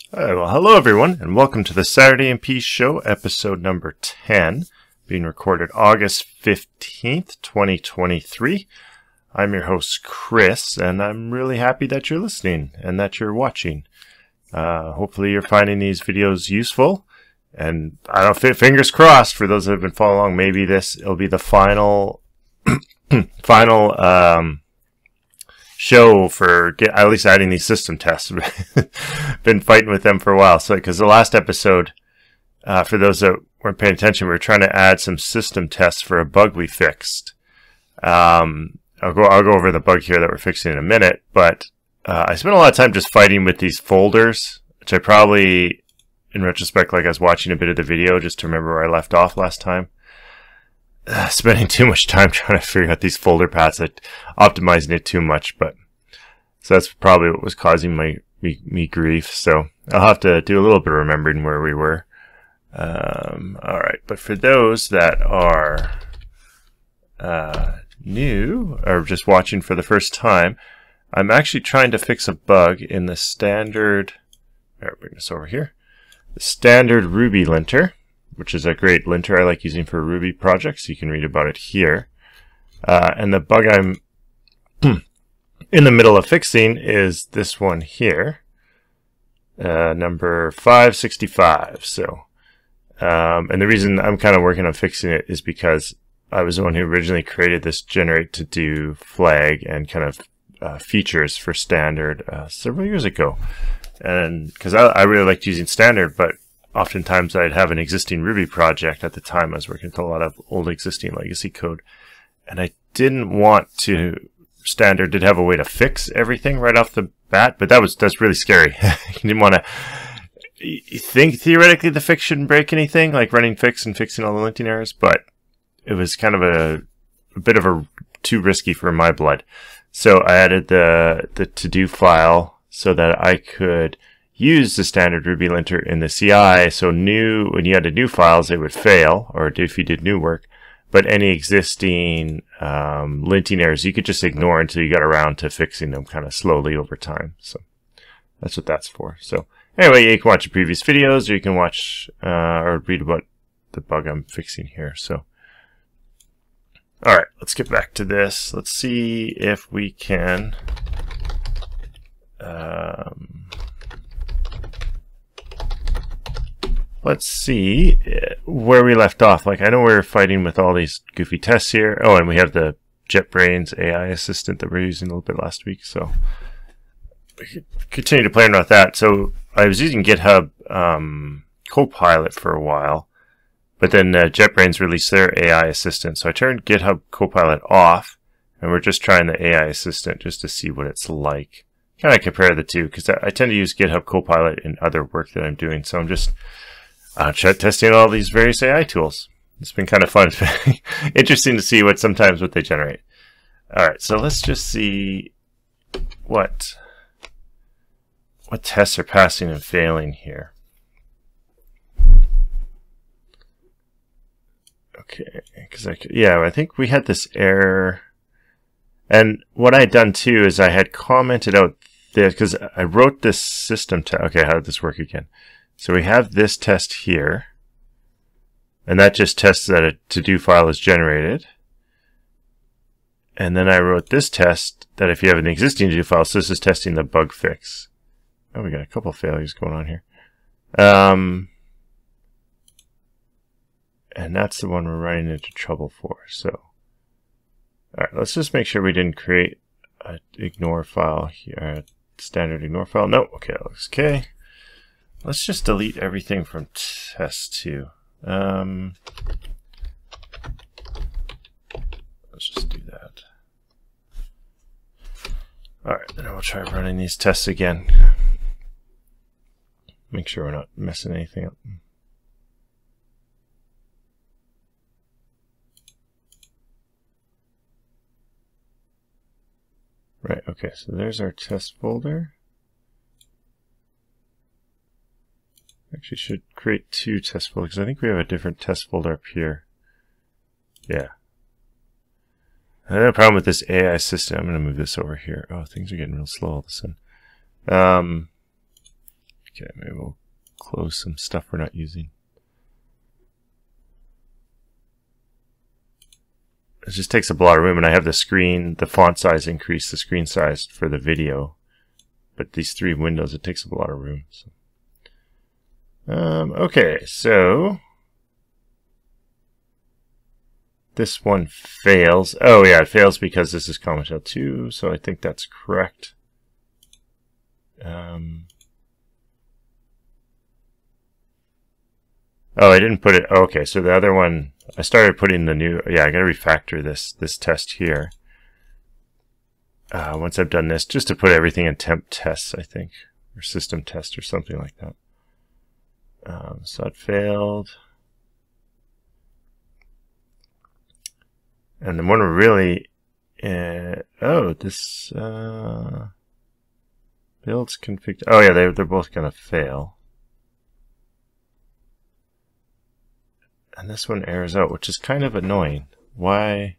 Well, hello everyone, and welcome to the SaturdayMP show, episode number 10, being recorded August 15th, 2023. I'm your host, Chris, and I'm really happy that you're listening and that you're watching. Hopefully you're finding these videos useful, and I don't know, fingers crossed for those that have been following along, maybe it'll be the final show for at least adding these system tests. Been fighting with them for a while. So, because the last episode, for those that weren't paying attention, we were trying to add some system tests for a bug we fixed. I'll go over the bug here that we're fixing in a minute. But I spent a lot of time just fighting with these folders, which I probably, in retrospect, like I was watching a bit of the video just to remember where I left off last time. Spending too much time trying to figure out these folder paths, optimizing it too much, but so that's probably what was causing me grief. So I'll have to do a little bit of remembering where we were. All right, but for those that are new or just watching for the first time, I'm actually trying to fix a bug in the standard. I'll bring this over here. The standard Ruby linter, which is a great linter I like using for Ruby projects. You can read about it here. And the bug I'm in the middle of fixing is this one here, number 565. So, and the reason I'm kind of working on fixing it is because I was the one who originally created this generate to do flag and kind of features for standard several years ago. And because I really liked using standard, but oftentimes I'd have an existing Ruby project. At the time I was working with a lot of old existing legacy code, and I didn't want to. Standard did have a way to fix everything right off the bat, but that's really scary. You didn't want to think theoretically the fix shouldn't break anything, like running fix and fixing all the linting errors, but it was kind of a bit of a too risky for my blood. So I added the to-do file so that I could use the standard Ruby linter in the CI, so when you added new files, they would fail, or if you did new work. But any existing linting errors, you could just ignore until you got around to fixing them kind of slowly over time. So that's what that's for. So anyway, you can watch the previous videos, or you can watch or read about the bug I'm fixing here. So, all right, let's get back to this. Let's see if we can. Let's see where we left off. Like, I know we were fighting with all these goofy tests here. Oh, and we have the JetBrains AI assistant that we were using a little bit last week. So we could continue to play around with that. So I was using GitHub Copilot for a while, but then JetBrains released their AI assistant. So I turned GitHub Copilot off, and we're just trying the AI assistant just to see what it's like. Kind of compare the two, because I tend to use GitHub Copilot in other work that I'm doing. So I'm just testing all these various AI tools. It's been kind of fun. It's been interesting to see what they generate. All right, so let's just see what tests are passing and failing here. Okay, because I think we had this error. And what I had done too is I had commented out this, because I wrote this system test. Okay, how did this work again? So we have this test here, and that just tests that a to-do file is generated. And then I wrote this test that if you have an existing to-do file, so this is testing the bug fix. Oh, we got a couple failures going on here. And that's the one we're running into trouble for. So, all right, let's just make sure we didn't create an ignore file here, a standard ignore file. No, okay, that looks okay. Let's just delete everything from test2. Let's just do that. All right, then we'll try running these tests again. Make sure we're not messing anything up. Right, okay, so there's our test folder. Actually, should create two test folders, because I think we have a different test folder up here. Yeah. I have a problem with this AI system. I'm going to move this over here. Oh, things are getting real slow all of a sudden. Okay, maybe we'll close some stuff we're not using. It just takes up a lot of room, and I have the screen, the font size increased, the screen size for the video. But these 3 windows, it takes up a lot of room. So. Okay, so this one fails. Oh yeah, it fails because this is comma shell 2, so I think that's correct. Oh, I didn't put it. Okay, so the other one, I started putting the new. Yeah, I got to refactor this test here. Once I've done this, just to put everything in temp tests, I think, or system test or something like that. So it failed. And the one we're really, oh, this builds config. Oh yeah, they're both gonna fail. And this one errors out, which is kind of annoying. Why?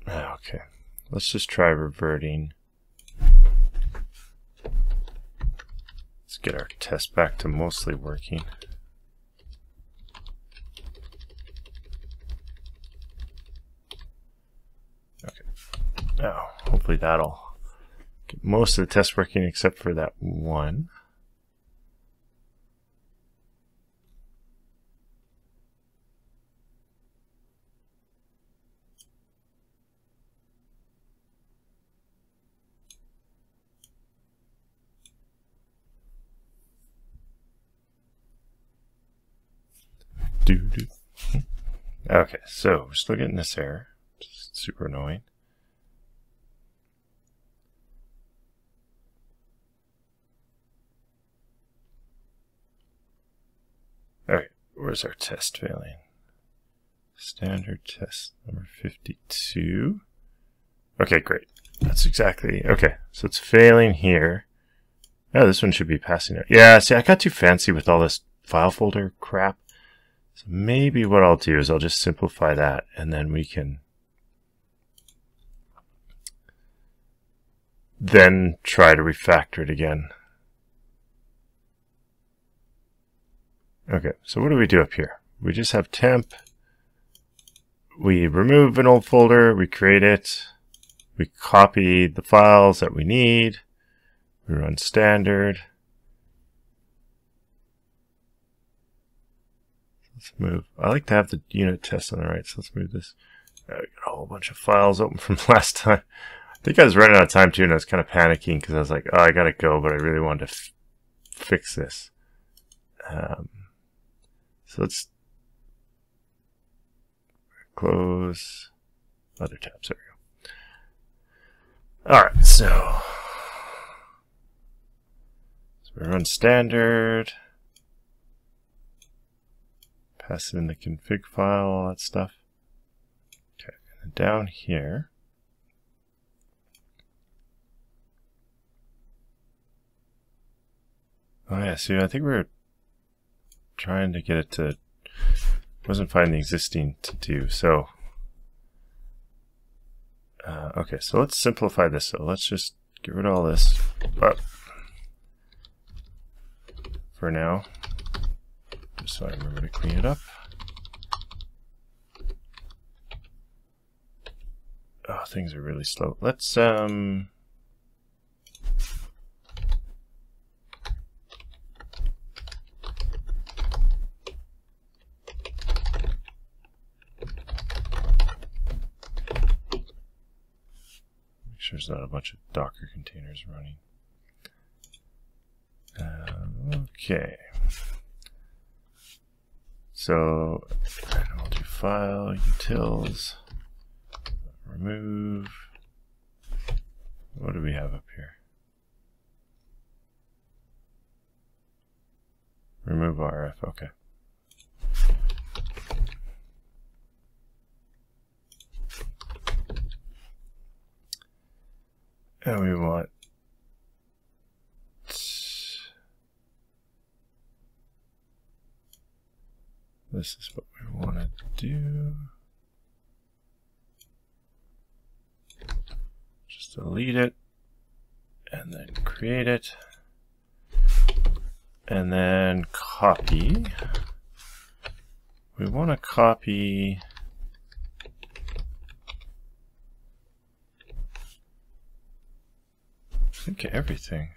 Okay, let's just try reverting. Let's get our test back to mostly working. Okay. Now, hopefully that'll get most of the tests working except for that one. Okay, so we're still getting this error. Just super annoying. Alright, where's our test failing? Standard test number 52. Okay, great. That's exactly, okay, so it's failing here. Oh, this one should be passing out. Yeah, see, I got too fancy with all this file folder crap. So maybe what I'll do is I'll just simplify that, and then we can then try to refactor it again. Okay, so what do we do up here? We just have temp. We remove an old folder, we create it, we copy the files that we need, we run standard. Let's move. I like to have the unit test on the right, so let's move this. I got a whole bunch of files open from last time. I think I was running out of time too, and I was kind of panicking because I was like, oh, I gotta go, but I really wanted to fix this. So let's close other tabs. There we go. Alright, so we run standard. Pass in the config file, all that stuff. Okay, and down here, oh yeah, see, I think we were trying to get it to, wasn't finding the existing to do, so, okay, so let's simplify this. So let's just get rid of all this, but for now, just so I remember to clean it up. Oh, things are really slow. Let's make sure there's not a bunch of Docker containers running. Okay. So, and we'll do file, utils, remove. What do we have up here? Remove RF, okay. And we want this is what we want to do. delete it, and then create it, and then copy. We want to copy I think everything.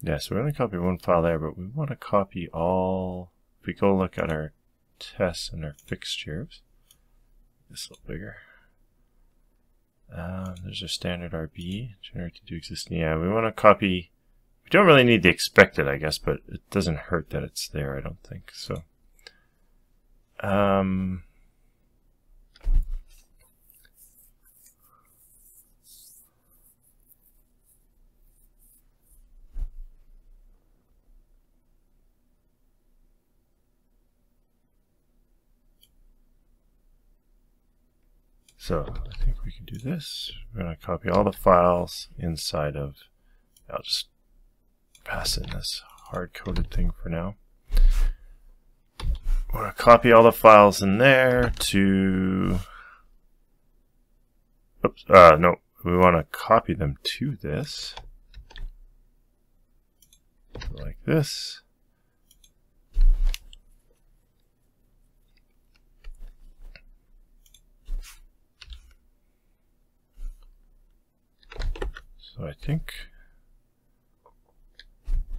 Yeah, so we only copy one file there, but we want to copy all. If we go look at our tests and our fixtures, this a little bigger. There's our standard RB, generate to do existing. Yeah, we want to copy. We don't really need the expected, I guess, but it doesn't hurt that it's there, I don't think. So, so I think we can do this. We're going to copy all the files inside of. I'll just pass in this hard-coded thing for now. I want to copy all the files in there to. Oops. No, we want to copy them to this, like this. So I think,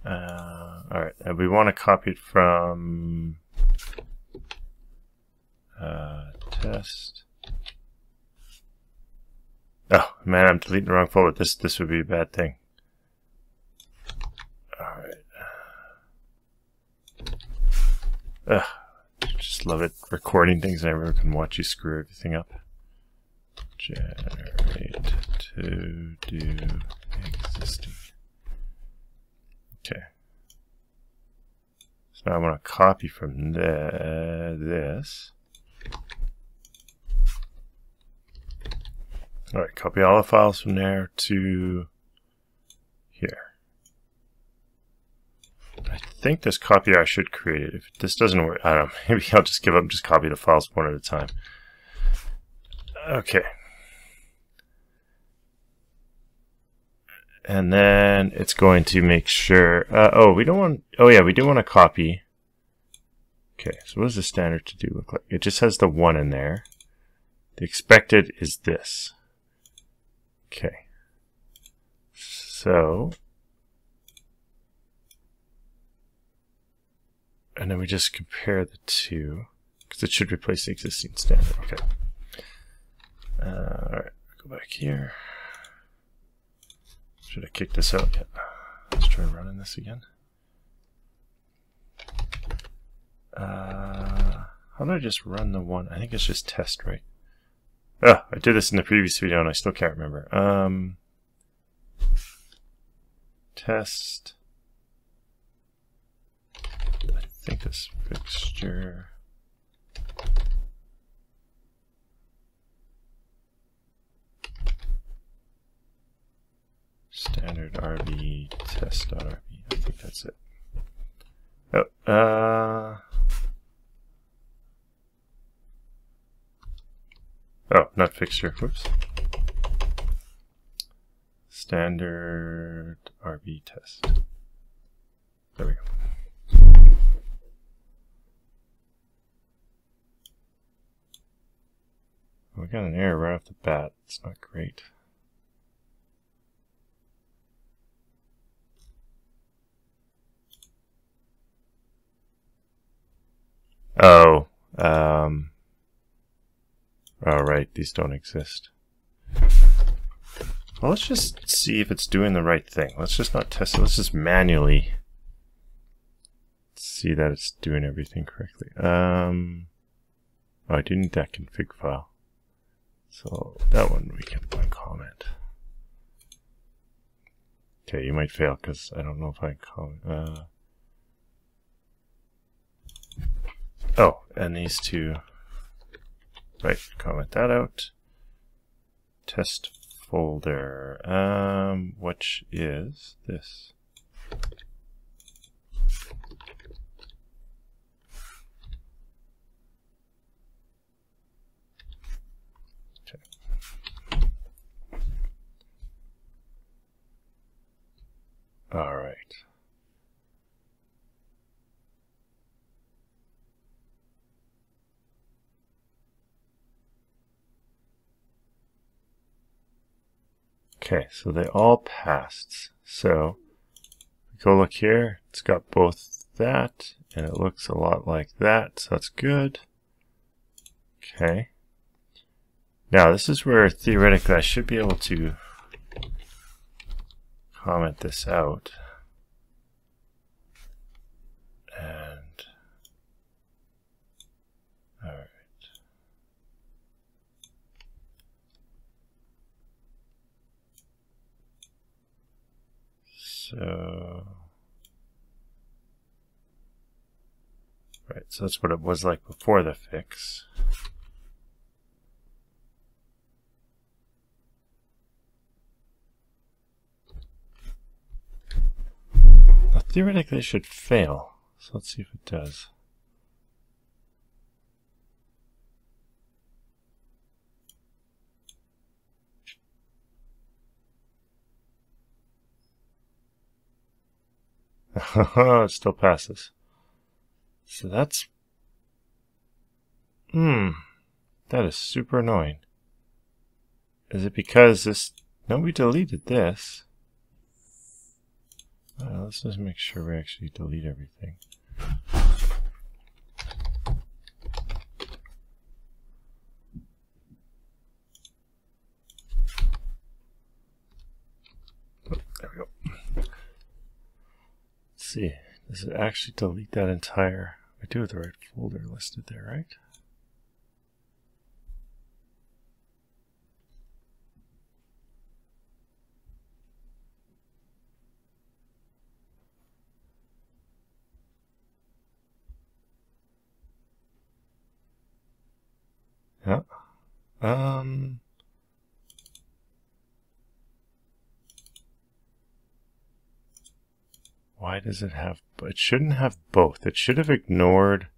all right, and we want to copy it from test. Oh man, I'm deleting the wrong folder. This would be a bad thing. All right. Just love it recording things, and everyone can watch you screw everything up. Generate to do existing. Okay. So now I want to copy from this. All right, copy all the files from there to here. I think this copier I should create it. If this doesn't work, I don't know. Maybe I'll just give up and just copy the files one at a time. Okay. And then it's going to make sure, we don't want, yeah, we do want to copy. Okay, so what does the standard to do look like? It just has the 1 in there. The expected is this. Okay. So, and then we just compare the two, because it should replace the existing standard. Okay. Alright, go back here. Should I kick this out yet? Let's try running this again. How do I just run the one? I think it's just test, right? Oh, I did this in the previous video and I still can't remember. Test. I think this fixture. Standard RB test.rb. I think that's it. Oh, not fixture. Whoops. Standard RB test. There we go. We got an error right off the bat. It's not great. Oh, oh, right, these don't exist. Well, let's just see if it's doing the right thing. Let's just not test it. Let's just manually see that it's doing everything correctly. Oh, I do need that config file. So that one we can uncomment. Okay, you might fail because I don't know if I comment. Oh, and these two, right, comment that out. Test folder, which is this. Okay. All right. Okay, so they all passed. So go look here. It's got both that, and it looks a lot like that, so that's good. Okay. Now this is where theoretically I should be able to comment this out. And all right. So right, so that's what it was like before the fix. Now, theoretically it should fail. So let's see if it does. It still passes. So that's... that is super annoying. Is it because this... No, we deleted this. Let's just make sure we actually delete everything. Oh, there we go. Let's see. Does it actually delete that entire... I do have the right folder listed there, right? Yeah. Why does it have... It shouldn't have both. It should have ignored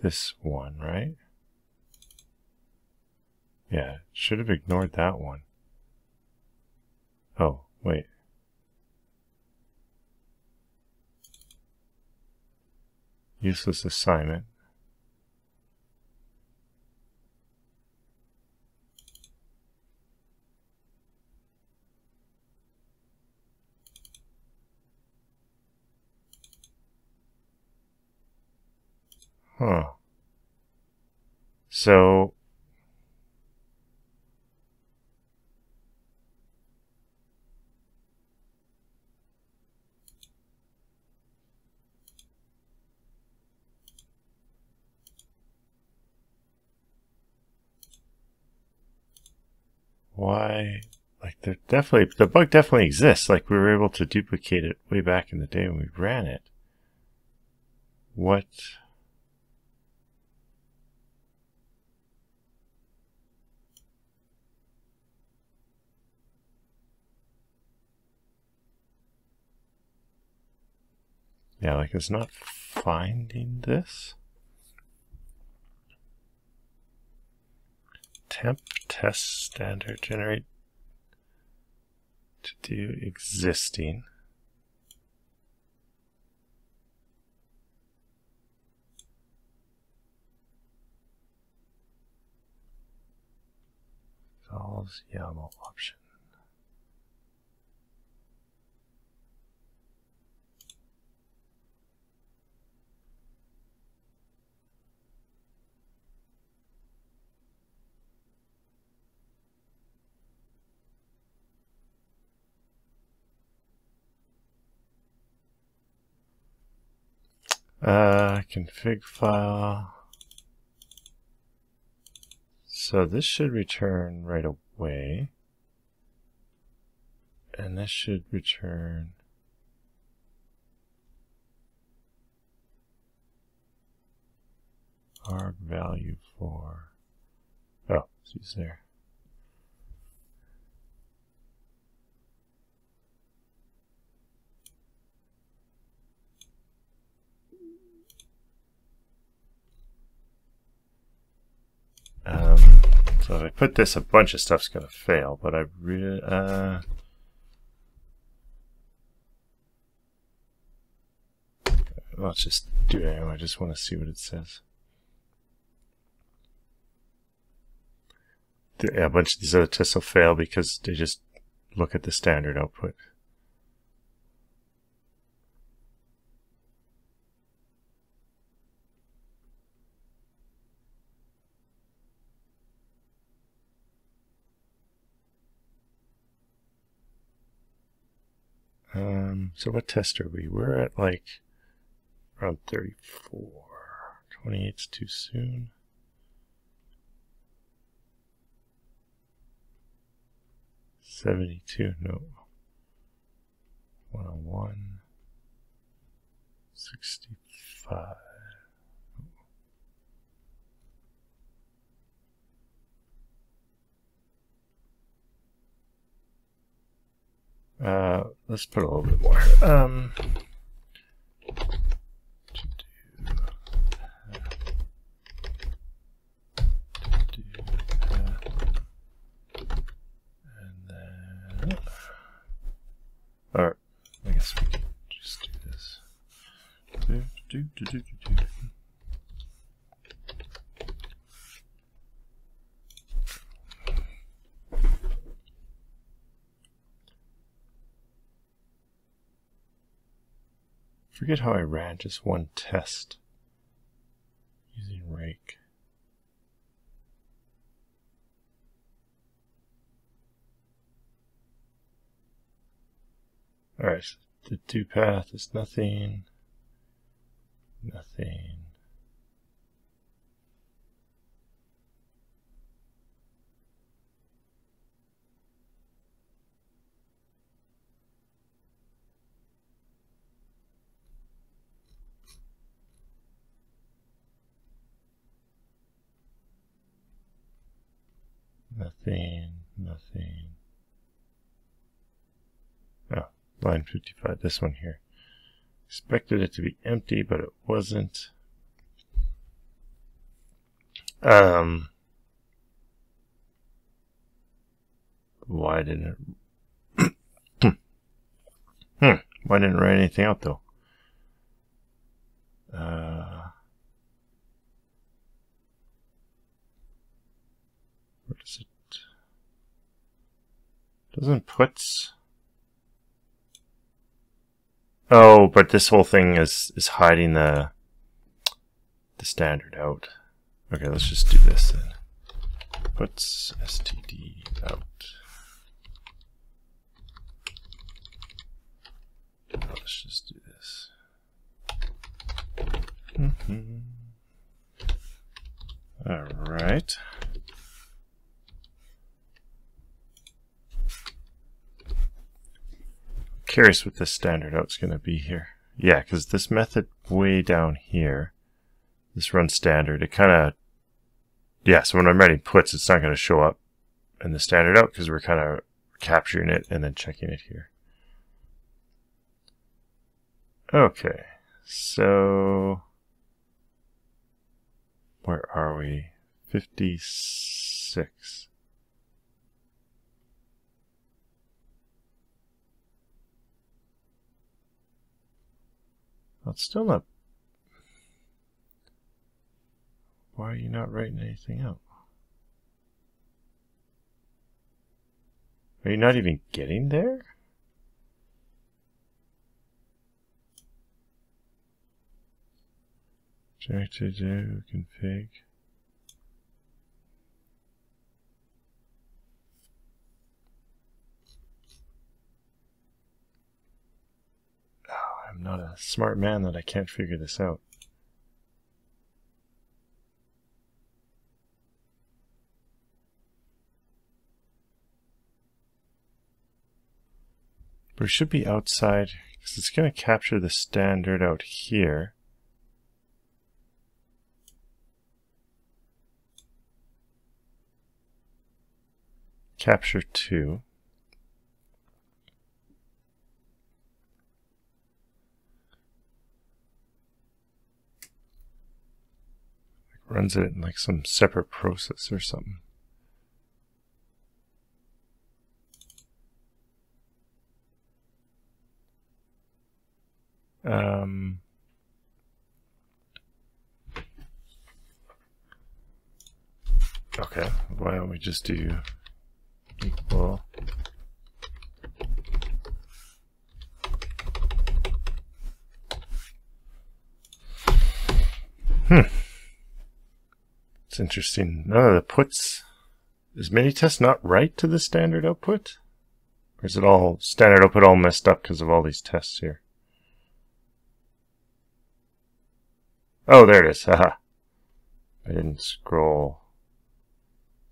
this one, right? Yeah, it should have ignored that one. Oh, wait. Useless assignment. Huh. So... why? Like, there definitely... The bug definitely exists. Like, we were able to duplicate it way back in the day when we ran it. What... Yeah, like it's not finding this. Temp test standard generate to do existing. Solves YAML option. Config file. So this should return right away. And this should return arg value for, oh, it's there. So if I put this, a bunch of stuff's going to fail, but I really, let's just do it anyway. I just want to see what it says. Yeah, a bunch of these other tests will fail because they just look at the standard output. So what test are we? We're at like around 34. 28's too soon. $72, no. 101. 65. Let's put a little bit more. Alright, I guess we can just do this. Forget how I ran just one test using rake. Alright, so the do path is nothing. Nothing. Nothing, nothing. Oh, line 55, this one here. Expected it to be empty, but it wasn't. Why didn't it? Why didn't it write anything out though? What is it? Doesn't puts. Oh, but this whole thing is hiding the standard out. Okay, let's just do this then. Puts std out. Let's just do this. All right. Curious what this standard out's going to be here. Yeah, because this method way down here, this run standard, it kind of, yeah, so when I'm writing puts, it's not going to show up in the standard out because we're kind of capturing it and then checking it here. Okay, so where are we? 56. Well, it's still not. Why are you not writing anything out? Are you not even getting there? ToDo config. I'm not a smart man that I can't figure this out. But we should be outside because it's going to capture the standard out here. Capture 2. Runs it in like some separate process or something. Okay, why don't we just do equal It's interesting. None of the puts. Is mini-test not right to the standard output? Or is it all standard output all messed up because of all these tests here? Oh, there it is. Haha. I didn't scroll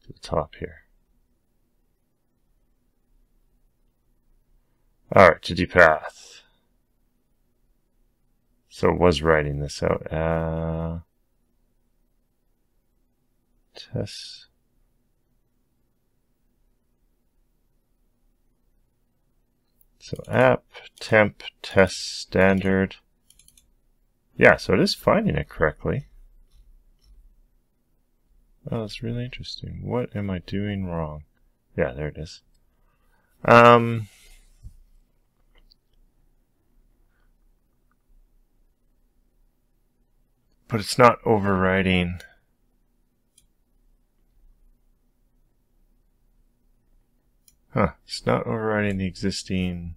to the top here. Alright, to do path. So it was writing this out. Test. So app, temp, test, standard. Yeah, so it is finding it correctly. Oh, that's really interesting. What am I doing wrong? Yeah, there it is. But it's not overriding. Huh, it's not overriding the existing.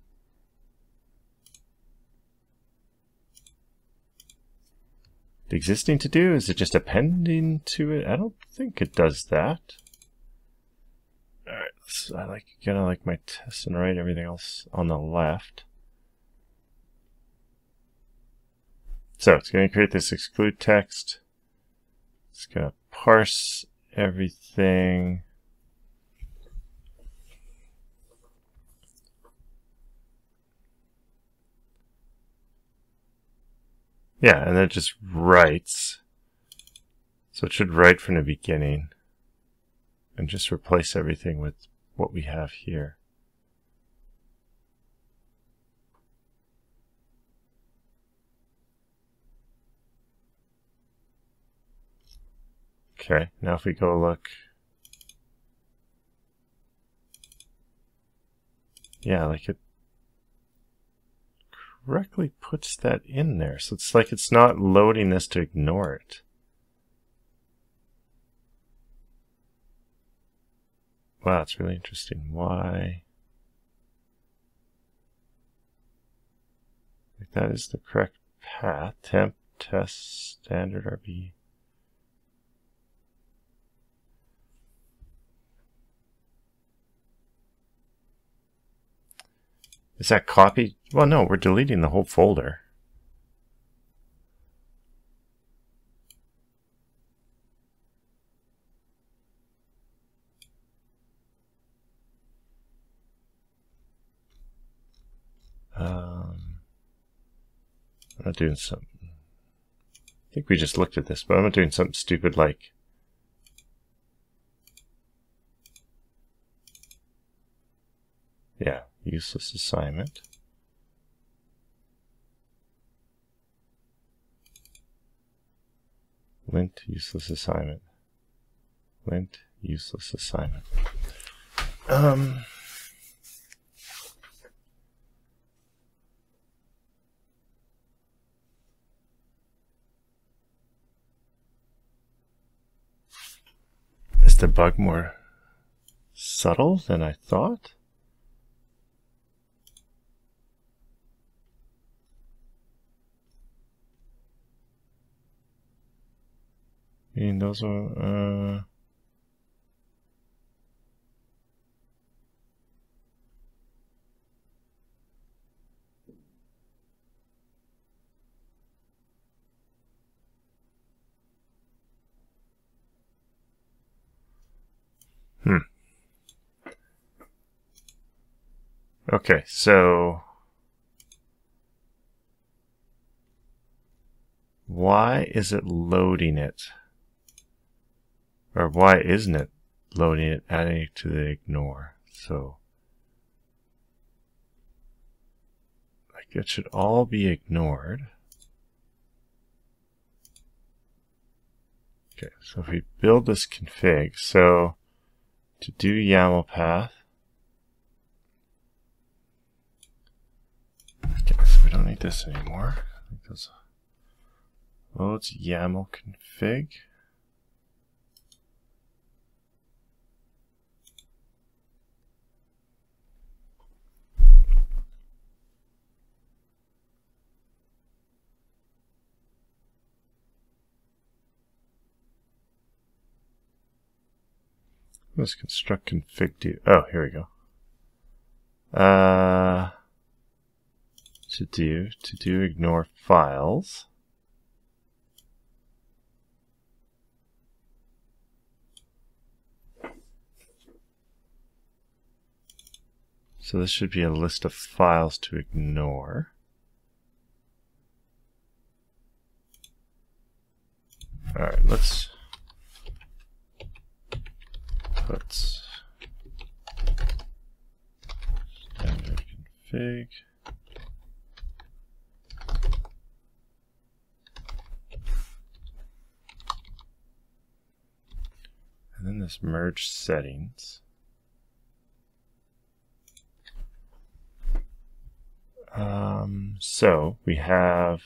The existing to do? Is it just appending to it? I don't think it does that. Alright, so I kinda like my test and write everything else on the left. So it's going to create this exclude text. It's going to parse everything. Yeah, and then it just writes. So it should write from the beginning and just replace everything with what we have here. Okay, now if we go look. Yeah, like it correctly puts that in there. So it's like it's not loading this to ignore it. Wow, it's really interesting. Why? Like that is the correct path. Temp, test, standard, RB. Is that copy? Well, no, we're deleting the whole folder. I'm not doing something. I think we just looked at this, but I'm not doing something stupid like. Yeah, useless assignment. Lint useless assignment. Lint useless assignment. Is the bug more subtle than I thought? I mean, those are, Okay, so why is it loading it? Or why isn't it loading it, adding it to the ignore? So, like it should all be ignored. Okay, so if we build this config, so to do YAML path, okay, so we don't need this anymore. Because loads YAML config. Let's construct config do. Oh, here we go. To do ignore files. So this should be a list of files to ignore. All right, let's put standard config. And then this merge settings. So we have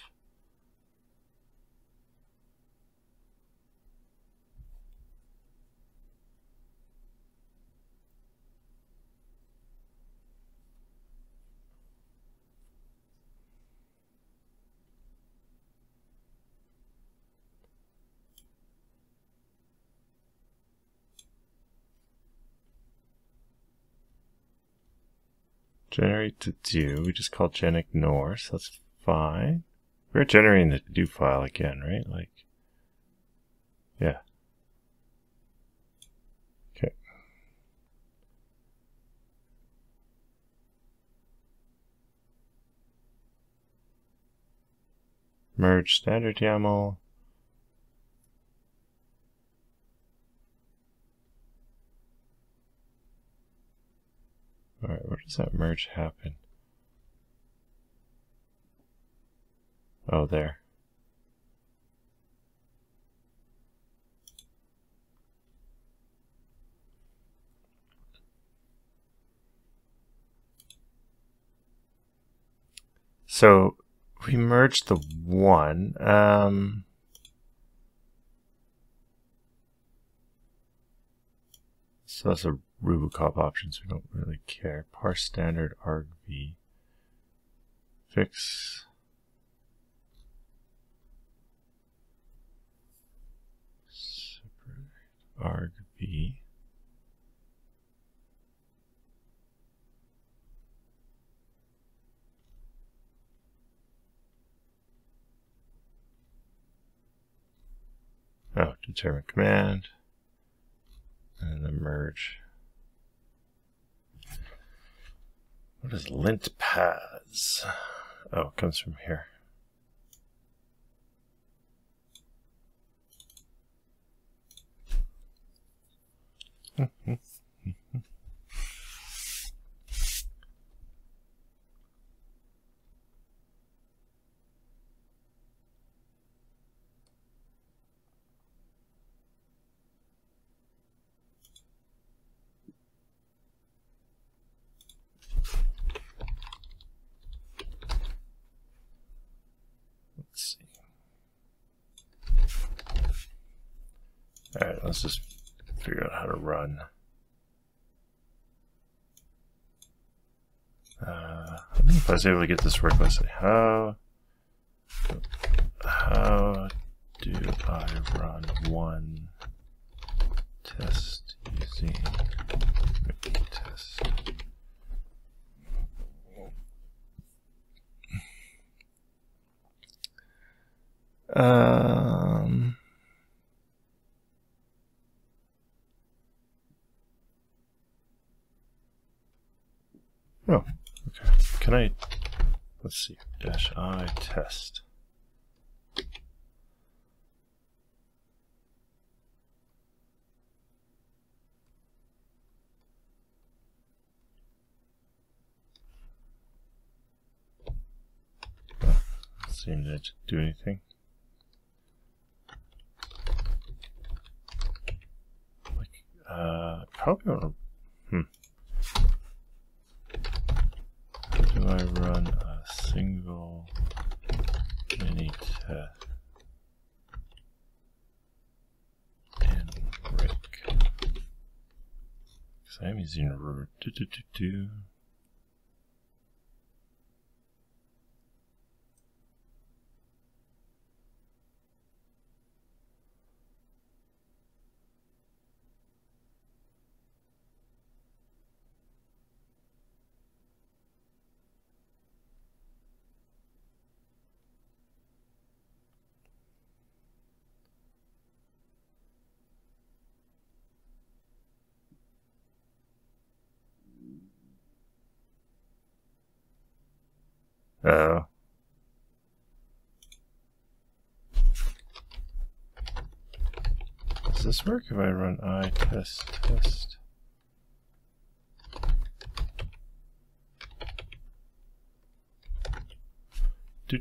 generate to do. We just called gen ignore, so that's fine. We're generating the do file again, right? Like, yeah. Okay. Merge standard YAML. All right, where does that merge happen? Oh, there. So we merged the one. So that's a RuboCop option, so we don't really care. Parse standard argv. Fix. Separate argv. Oh, determine command. And then merge. What is lint paths? Oh, it comes from here. Let's see. All right, let's just figure out how to run. I don't know if I was able to get this work. Let's see. How do I run one test using test? Oh, okay. Can I, let's see, -I test. Oh, doesn't seem to do anything. Like, probably want to, do I run a single mini test in Rick? Because I'm using do. Uh-oh. Does this work if I run I test? Do.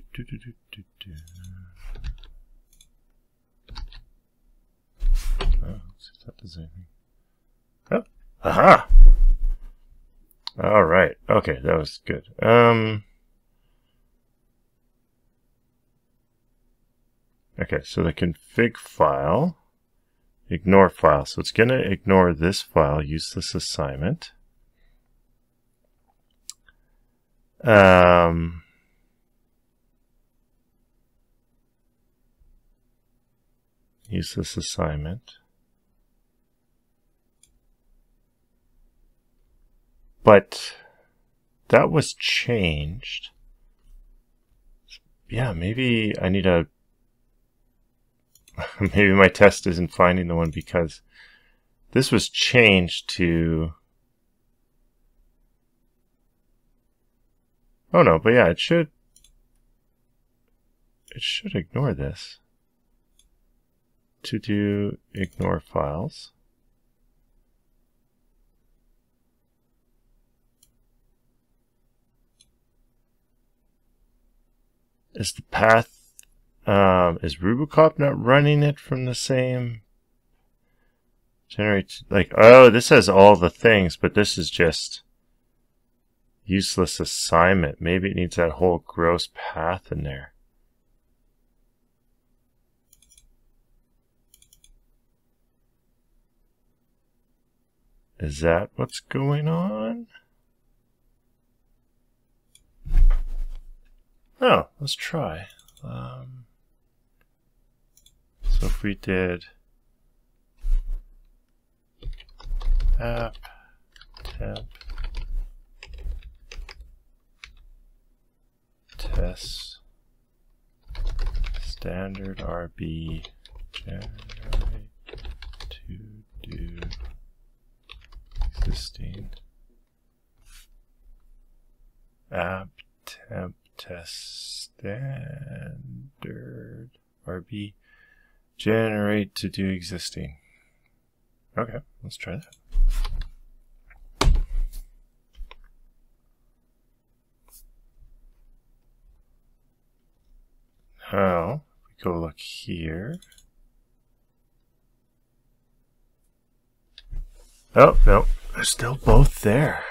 Oh, let's see if that does anything. Oh, aha! All right. Okay, that was good. Okay, so the config file, ignore file. So it's going to ignore this file, useless assignment. Useless assignment. But that was changed. Yeah, maybe I need a... maybe my test isn't finding the one because this was changed to... Oh no, but yeah, it should ignore this. To do ignore files. Is the path, is RuboCop not running it from the same generate? Like, oh, this has all the things, but this is just useless assignment. Maybe it needs that whole gross path in there. Is that what's going on? Oh, let's try. So if we did app temp test standard RB generate to do existing app temp test standard RB generate to do existing. Okay, let's try that. Now we go look here. Oh no, they're still both there.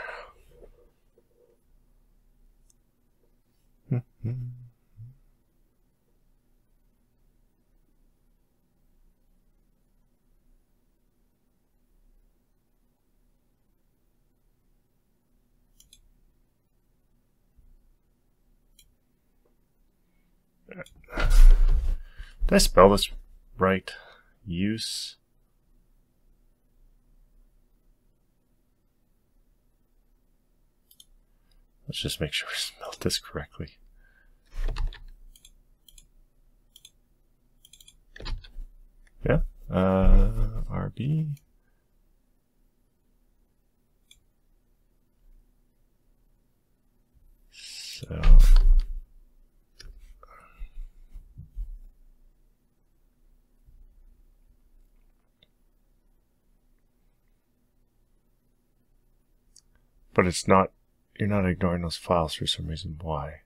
Did I spell this right? Use. Let's just make sure we spelled this correctly. Yeah. RB. So. But it's not, you're not ignoring those files for some reason. Why?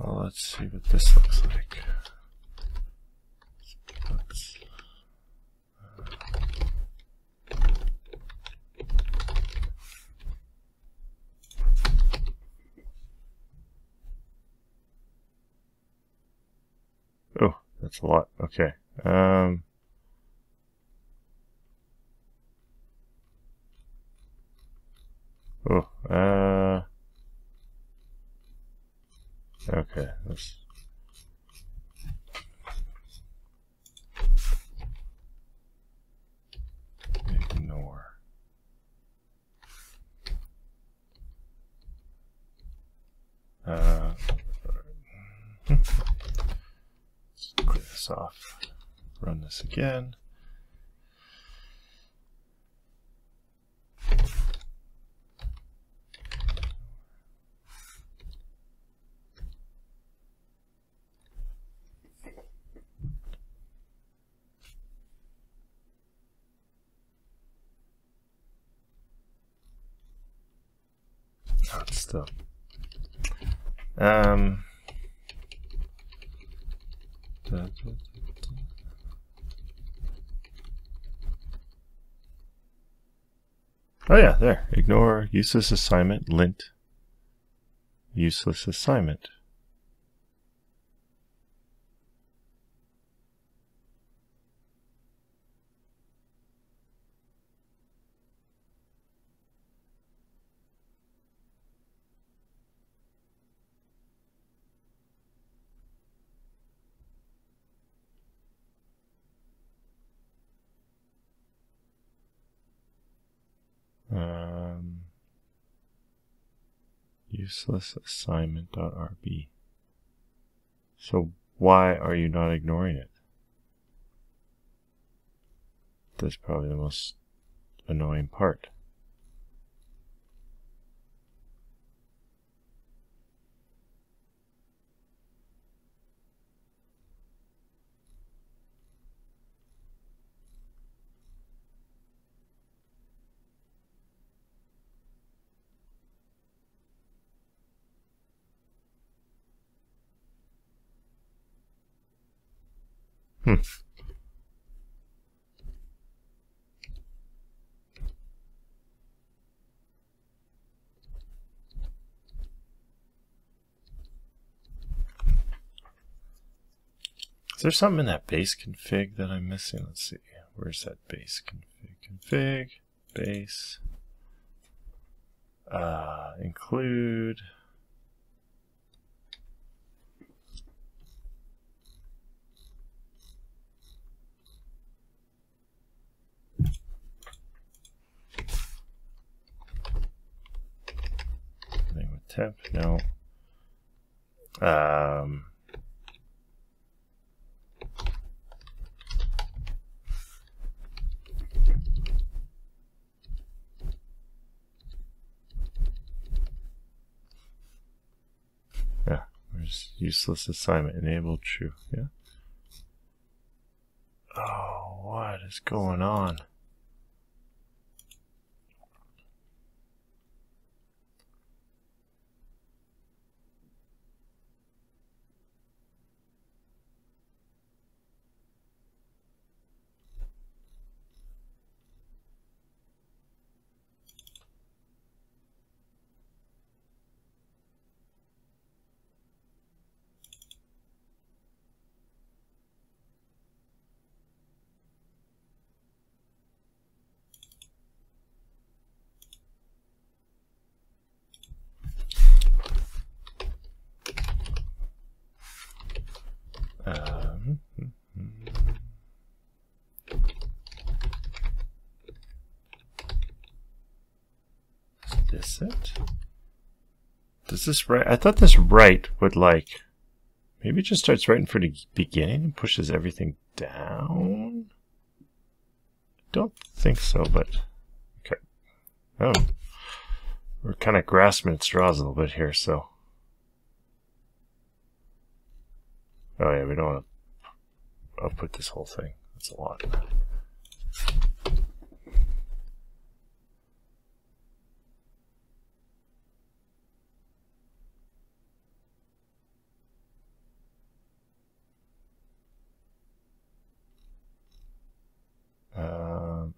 Well, let's see what this looks like. Oh, that's a lot. Okay. Okay. Okay, let's ignore. Let's clear this off. Run this again. Oh, it's still. Oh yeah, there. Ignore useless assignment, lint. Useless assignment. Useless assignment.rb. So why are you not ignoring it? That's probably the most annoying part. Is there something in that base config that I'm missing? Let's see. Where's that base config? Config, base, include. Thing with temp, no. Yeah, there's useless assignment enabled true. Yeah. Oh, what is going on? Is this it? Does this write? I thought this write would like, maybe it just starts writing for the beginning and pushes everything down? Don't think so, but okay. Oh, we're kind of grasping at straws a little bit here, so. Oh yeah, we don't want to output this whole thing. That's a lot.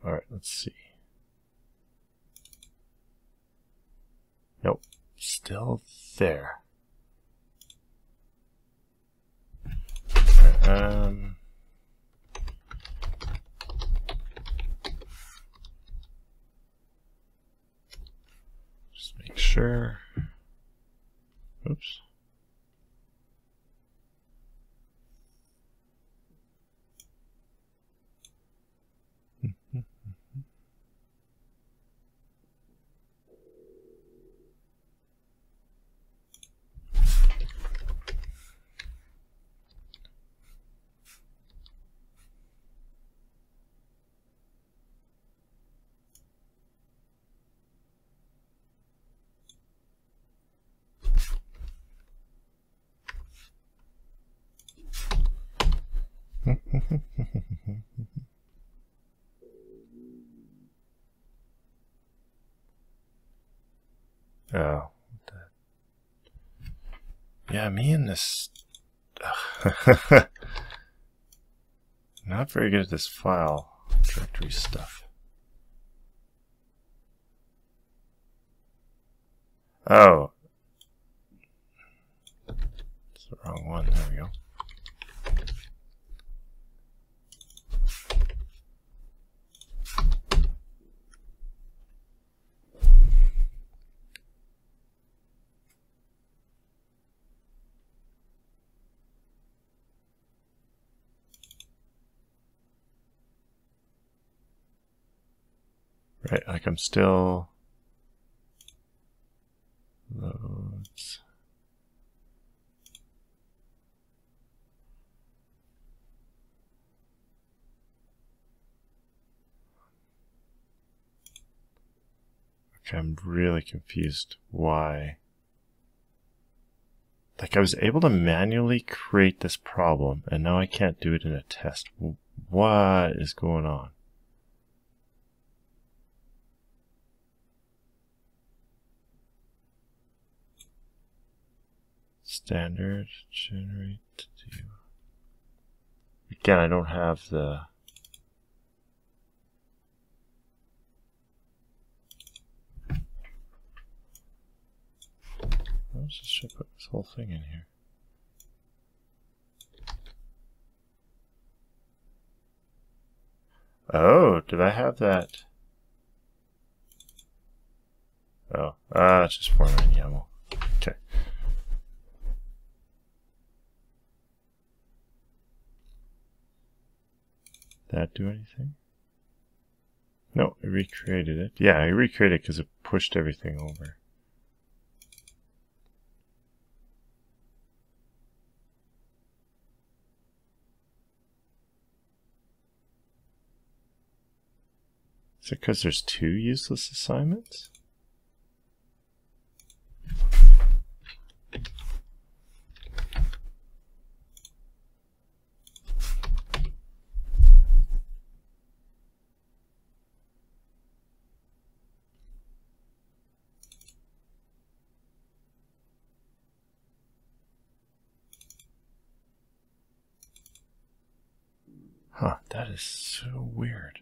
All right, let's see. Nope, still there. All right, just make sure. Oops. Oh. Yeah, me and this... Not very good at this file directory stuff. Oh. It's the wrong one. There we go. Right, like I'm still loads. Okay, I'm really confused why. Like I was able to manually create this problem and now I can't do it in a test. What is going on? Standard generate to do. Again, I don't have the let's just put this whole thing in here. Oh, did I have that? Oh, it's just formatting YAML. Okay. That do anything? No, it recreated it. Yeah, I recreated it because it pushed everything over. Is it because there's 2 useless assignments? Huh, that is so weird.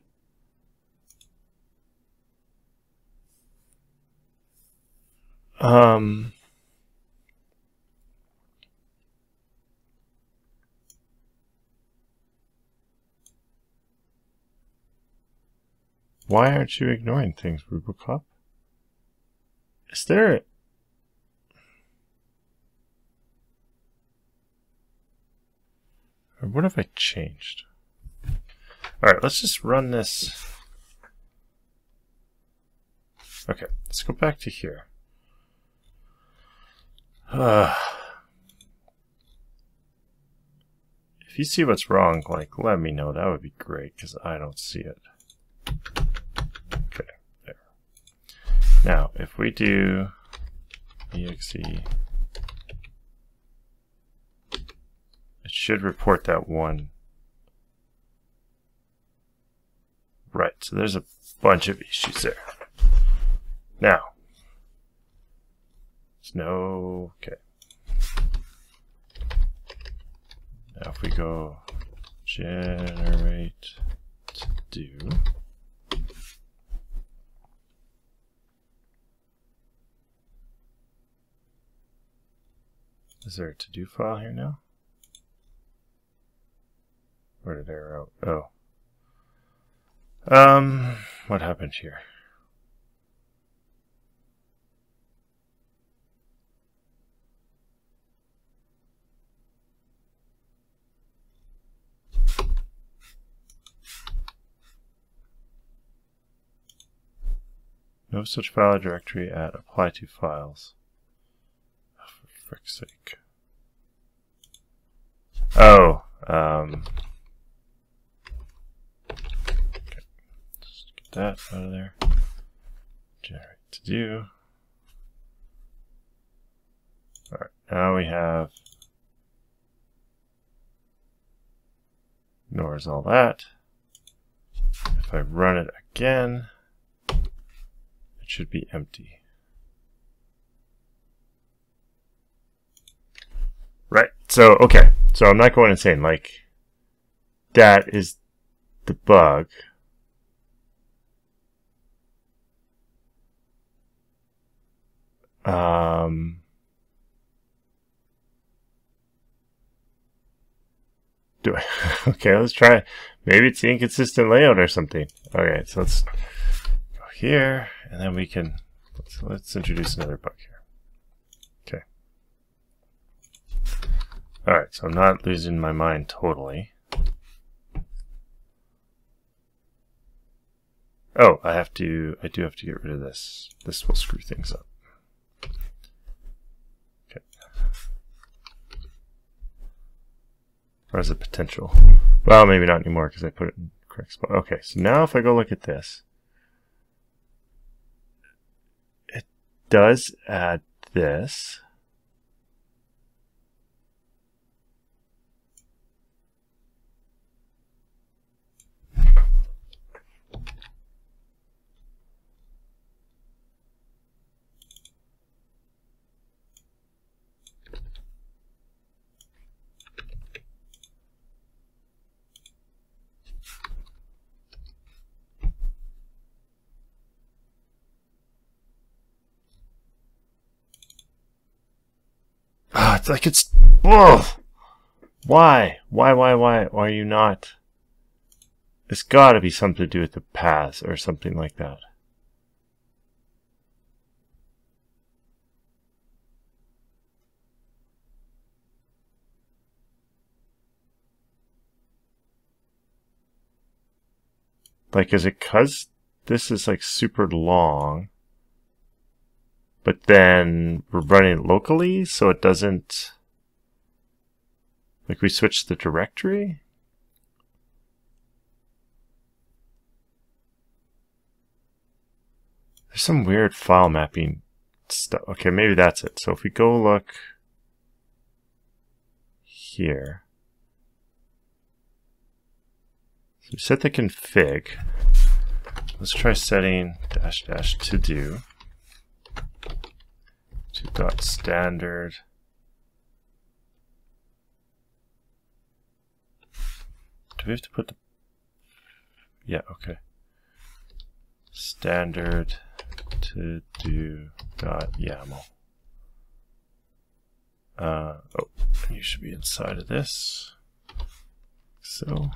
Why aren't you ignoring things, RuboCop? Is there... Or what have I changed? Alright, let's just run this. Okay, let's go back to here. If you see what's wrong, like, let me know. That would be great, because I don't see it. Okay, there. Now, if we do exe, it should report that one. Right, so there's a bunch of issues there. Now, there's no, okay. Now if we go generate to do, is there a to-do file here now? Where did arrow? Oh. What happened here? No such file directory at apply to files. Oh, for frick's sake. Oh, okay. Just get that out of there. Generate to do. Alright, now we have ignores all that. If I run it again, it should be empty. Right. So, okay. So I'm not going insane. Like, that is the bug. Okay, let's try. Maybe it's the inconsistent layout or something. Okay, so let's go here, and then we can let's introduce another bug here. Okay. All right, so I'm not losing my mind totally. Oh, I do have to get rid of this. This will screw things up. Okay. Or is it potential? Well, maybe not anymore because I put it in the correct spot. Okay, so now if I go look at this, it does add this. It's like it's... Oh! Why? Why are you not? It's gotta be something to do with the paths or something like that. Like, is it 'cause this is like super long, but then we're running it locally, so it doesn't... Like, we switched the directory? There's some weird file mapping stuff. Okay, maybe that's it. So if we go look here. So we set the config. Let's try setting -- to do to .standard. Do we have to put the... Yeah, okay. Standard to do .yaml. Oh, you should be inside of this. So...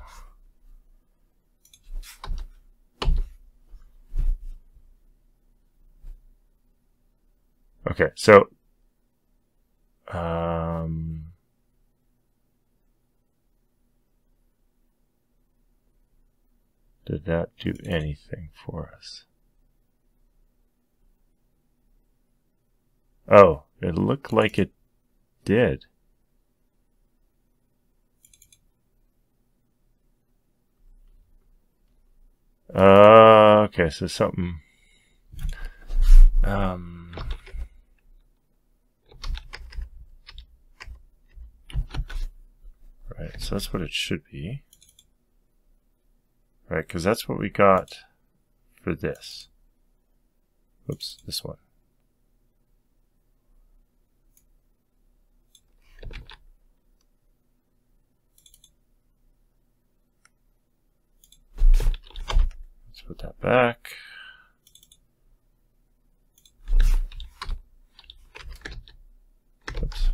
Okay, so did that do anything for us? Oh, it looked like it did. Okay, so something right, so that's what it should be. Right, because that's what we got for this. Oops, this one. Let's put that back. Oops.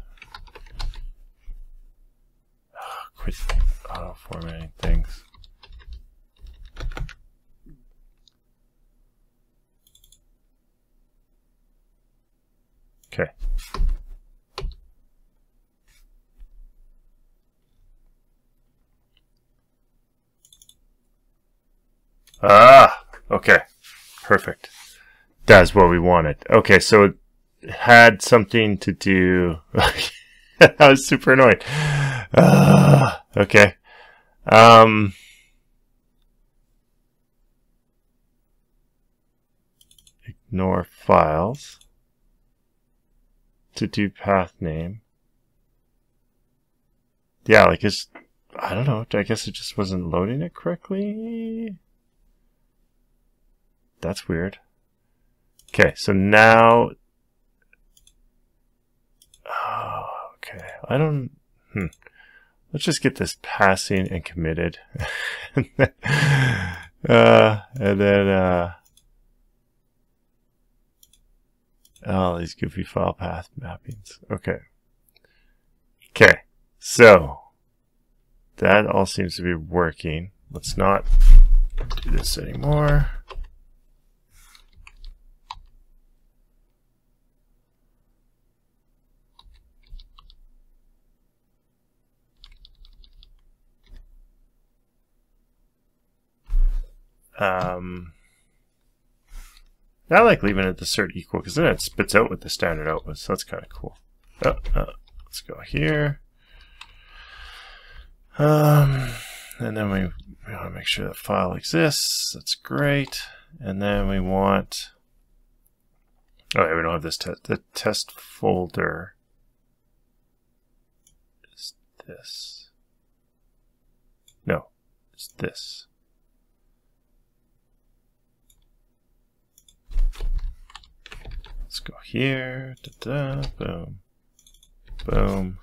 Oh, quit auto formatting things. Okay. Ah, okay. Perfect. That's what we wanted. Okay, so it had something to do... That was super annoying. Okay. Ignore files. To do path name. Yeah, like it's... I don't know. I guess it just wasn't loading it correctly. That's weird. Okay, so now... Oh, okay. I don't... Let's just get this passing and committed. And then, oh, these goofy file path mappings. Okay. Okay. So, that all seems to be working. Let's not do this anymore. I like leaving it the cert equal because then it spits out what the standard out was, so that's kind of cool. Let's go here. And then we want to make sure that file exists. That's great. And then we want... Oh, yeah, we don't have this test. The test folder is this. No, it's this. Let's go here. Boom. Boom.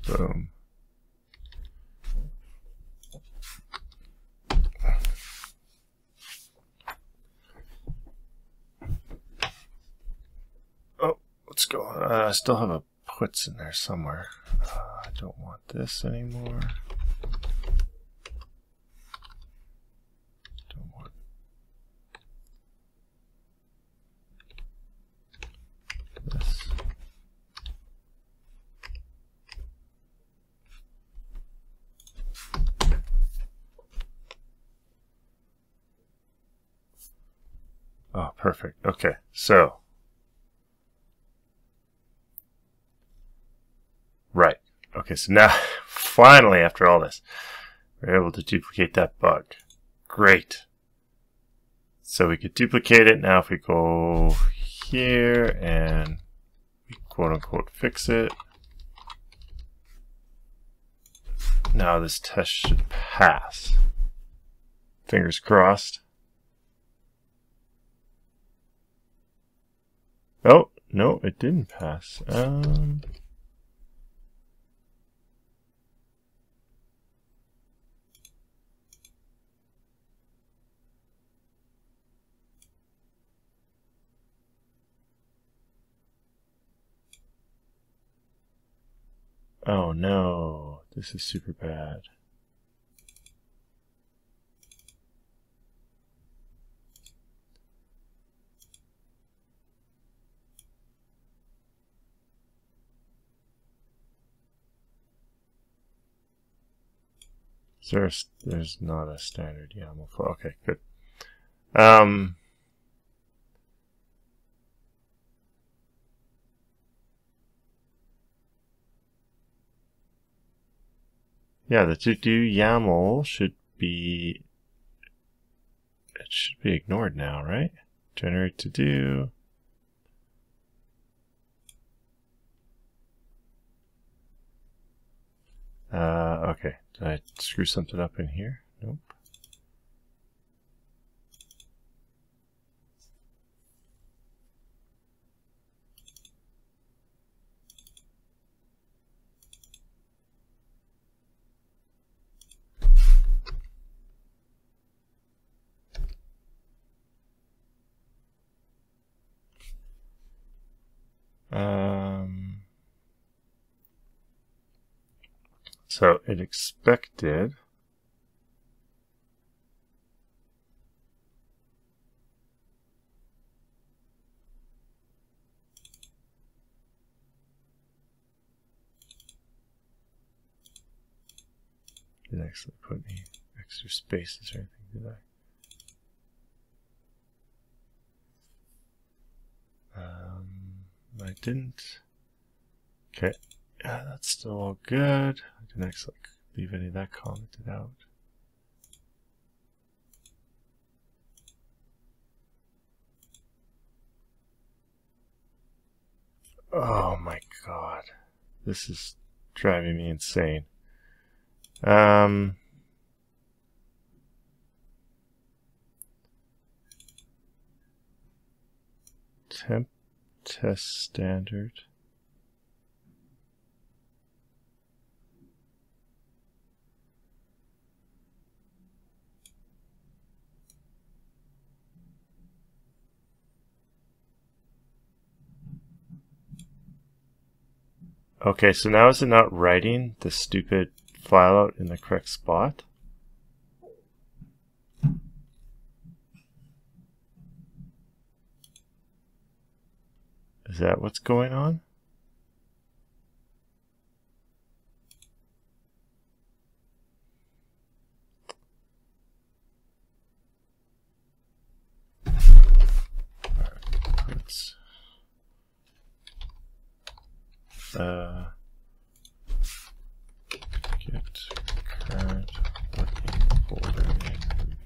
Boom. Oh, let's go. I still have a puts in there somewhere. I don't want this anymore. Don't want this. Oh, perfect. Okay, so. Right. Okay, so now, finally, after all this, we're able to duplicate that bug. Great. So we could duplicate it. Now if we go here and quote-unquote fix it. Now this test should pass. Fingers crossed. Oh, no, it didn't pass. Oh no, this is super bad. There's not a standard YAML file. Okay, good. Yeah, the ToDo YAML should be, it should be ignored now, right? Generate ToDo. Okay, did I screw something up in here? Nope. So it expected didn't actually put any extra spaces or anything, did I? I didn't. Okay. Yeah, that's still all good. I didn't actually leave any of that commented out. Oh my god. This is driving me insane. Temp test standard. Okay, so now is it not writing the stupid file out in the correct spot? Is that what's going on? Let's get current working folder name.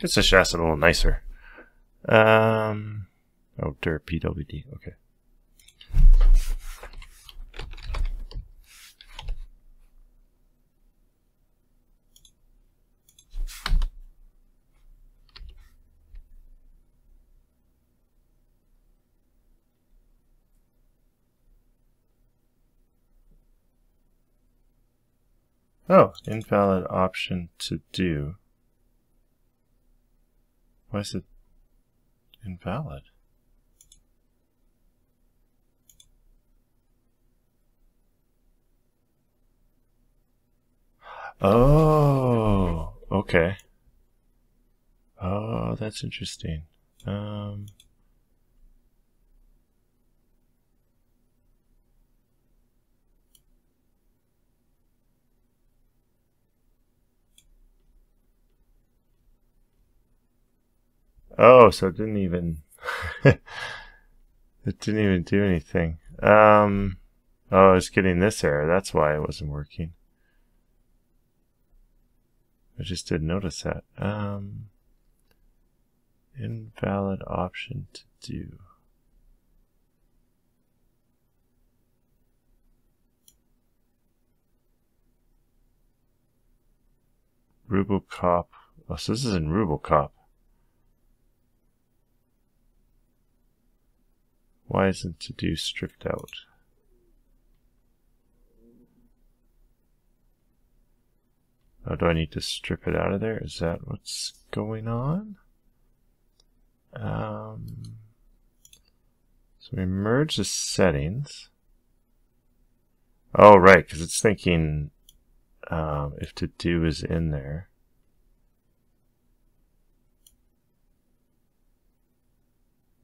Guess I should ask it a little nicer. Oh, dir pwd. Okay. Oh, invalid option to do. Why is it invalid? Oh, okay. Oh, that's interesting. Oh, so it didn't even it didn't even do anything. Oh, it's getting this error. That's why it wasn't working. I just didn't notice that. Invalid option to do. RuboCop. Oh, so this is in RuboCop. Why isn't to do stripped out? Oh, do I need to strip it out of there? Is that what's going on? So we merge the settings. Oh, right, because it's thinking if to do is in there.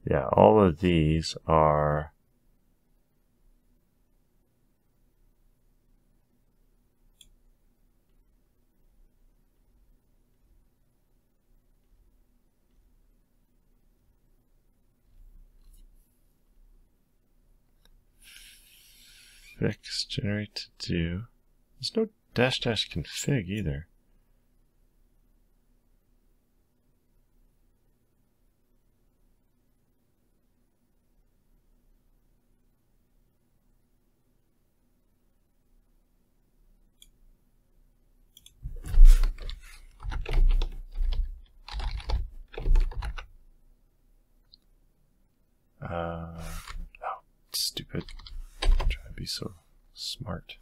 Yeah, all of these are fix, generate to do. There's no dash config either. Oh, stupid. I'm trying to be so smart.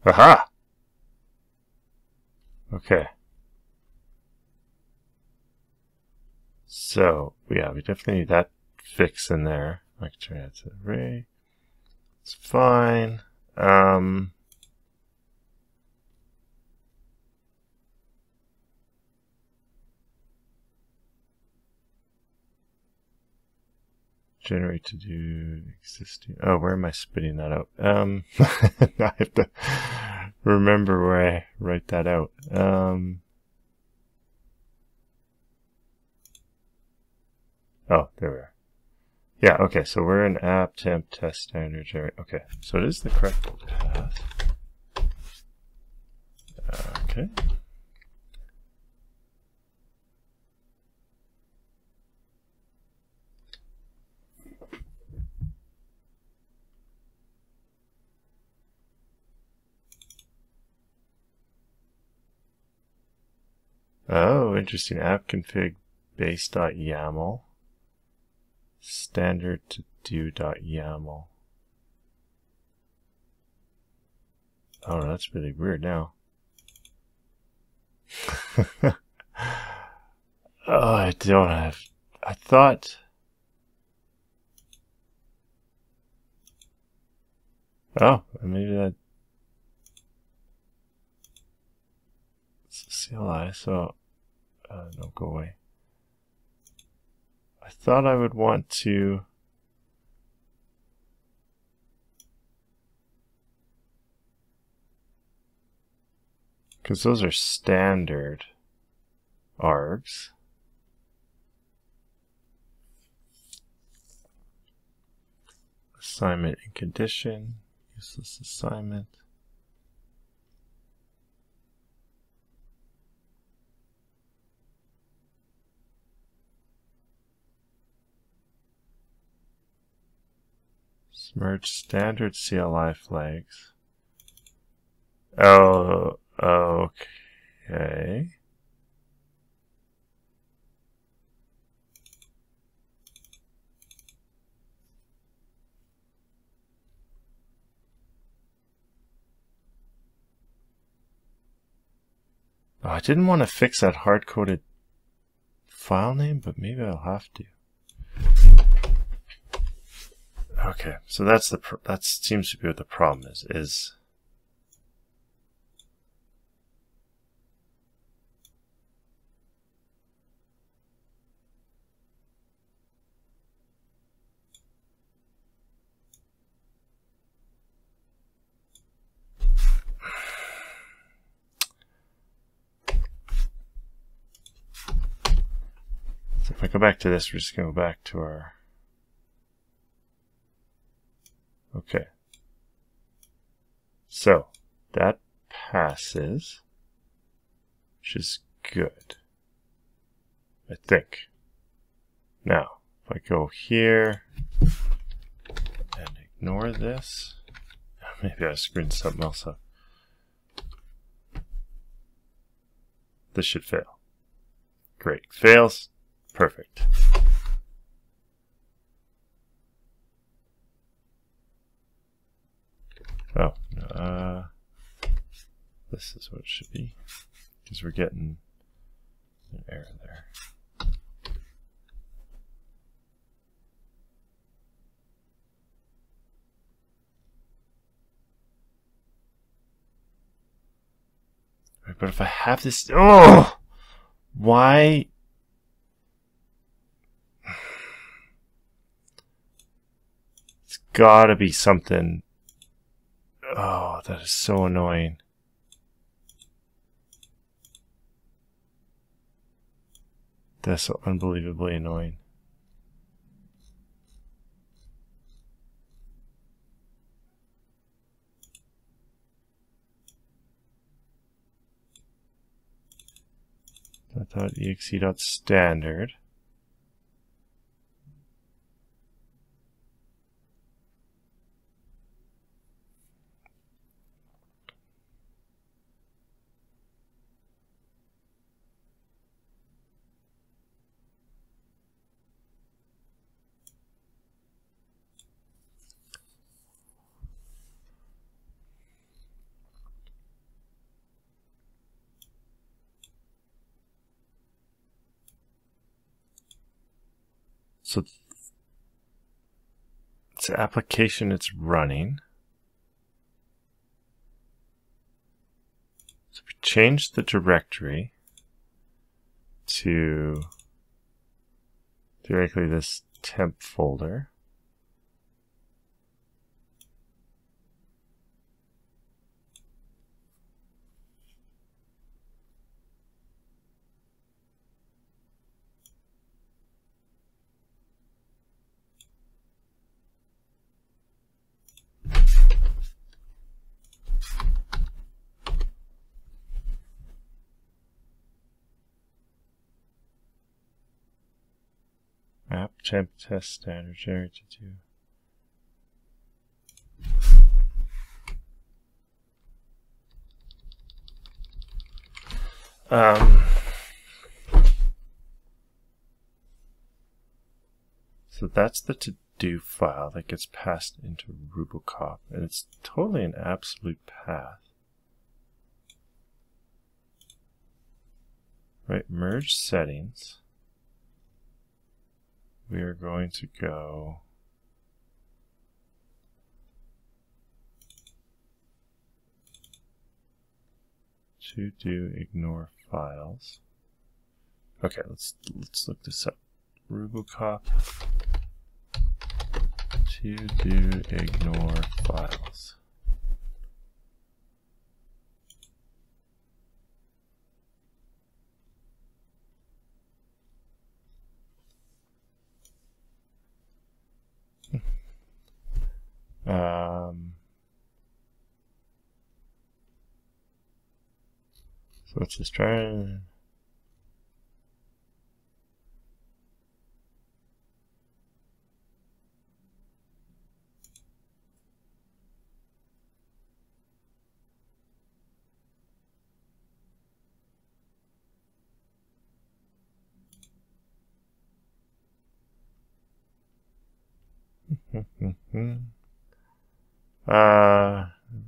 Aha! Okay. So, yeah, we definitely need that fix in there. I can turn that to array. It's fine. Generate to do existing. Oh, where am I spitting that out? Now I have to remember where I write that out. Oh, there we are. Yeah, okay, so we're in app temp test standard generate. Okay, so it is the correct path. Okay. Oh, interesting. App config base.yaml standard to do.yaml. Oh, that's really weird now. Oh, I don't have. I thought. Oh, maybe that. It's a CLI, so don't go away. I thought I would want to. Because those are standard args. Assignment and condition. Useless assignment. Merge standard CLI flags. Oh, okay. Oh, I didn't want to fix that hard-coded file name, but maybe I'll have to. Okay, so that seems to be what the problem is. So if I go back to this, we're just going to go back to our. Okay. So that passes, which is good, I think. Now, if I go here and ignore this, maybe I screwed something else up. This should fail. Great. Fails. Perfect. Oh, this is what it should be, because we're getting an error there. Right, but if I have this, oh, why? It's gotta be something. Oh, that is so annoying. That's so unbelievably annoying. .exe.standard. So it's an application it's running. So we change the directory to theoretically this temp folder. App temp test standard generate to do. So that's the to-do file that gets passed into RuboCop, and it's totally an absolute path. Right, merge settings. We are going to go to do ignore files. Okay, let's look this up. RuboCop to do ignore files. So let's just try.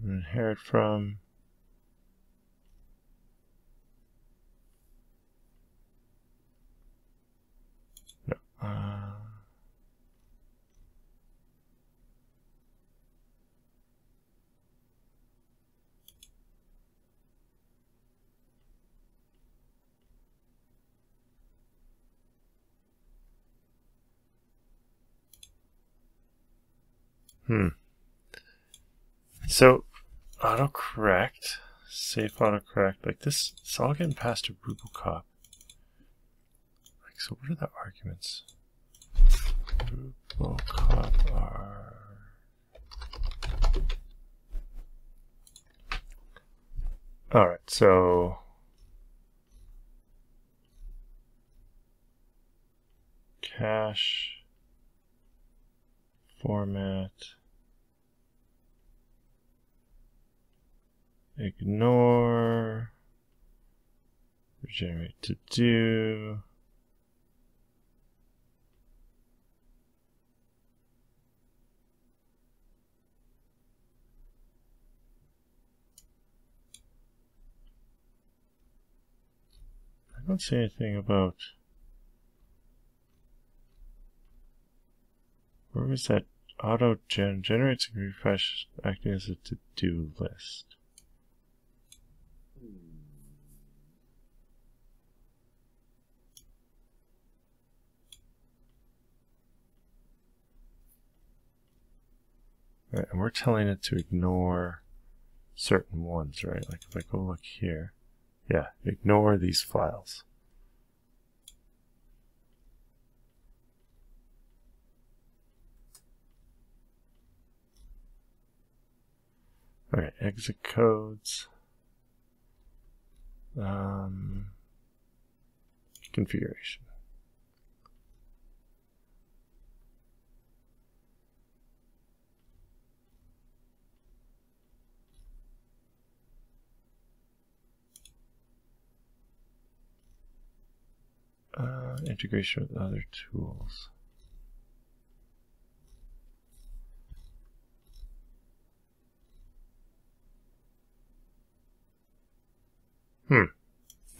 Inherit from. No. So autocorrect, safe autocorrect, like this, it's all getting passed to RuboCop. Like, so what are the arguments? RuboCop are. Alright, so cache, format, ignore, regenerate to do, I don't see anything about, where was that auto generates and refresh acting as a to-do list? Right, and we're telling it to ignore certain ones, right? Like if I go look here, yeah, ignore these files. Okay, exit codes. Configuration. Integration with other tools.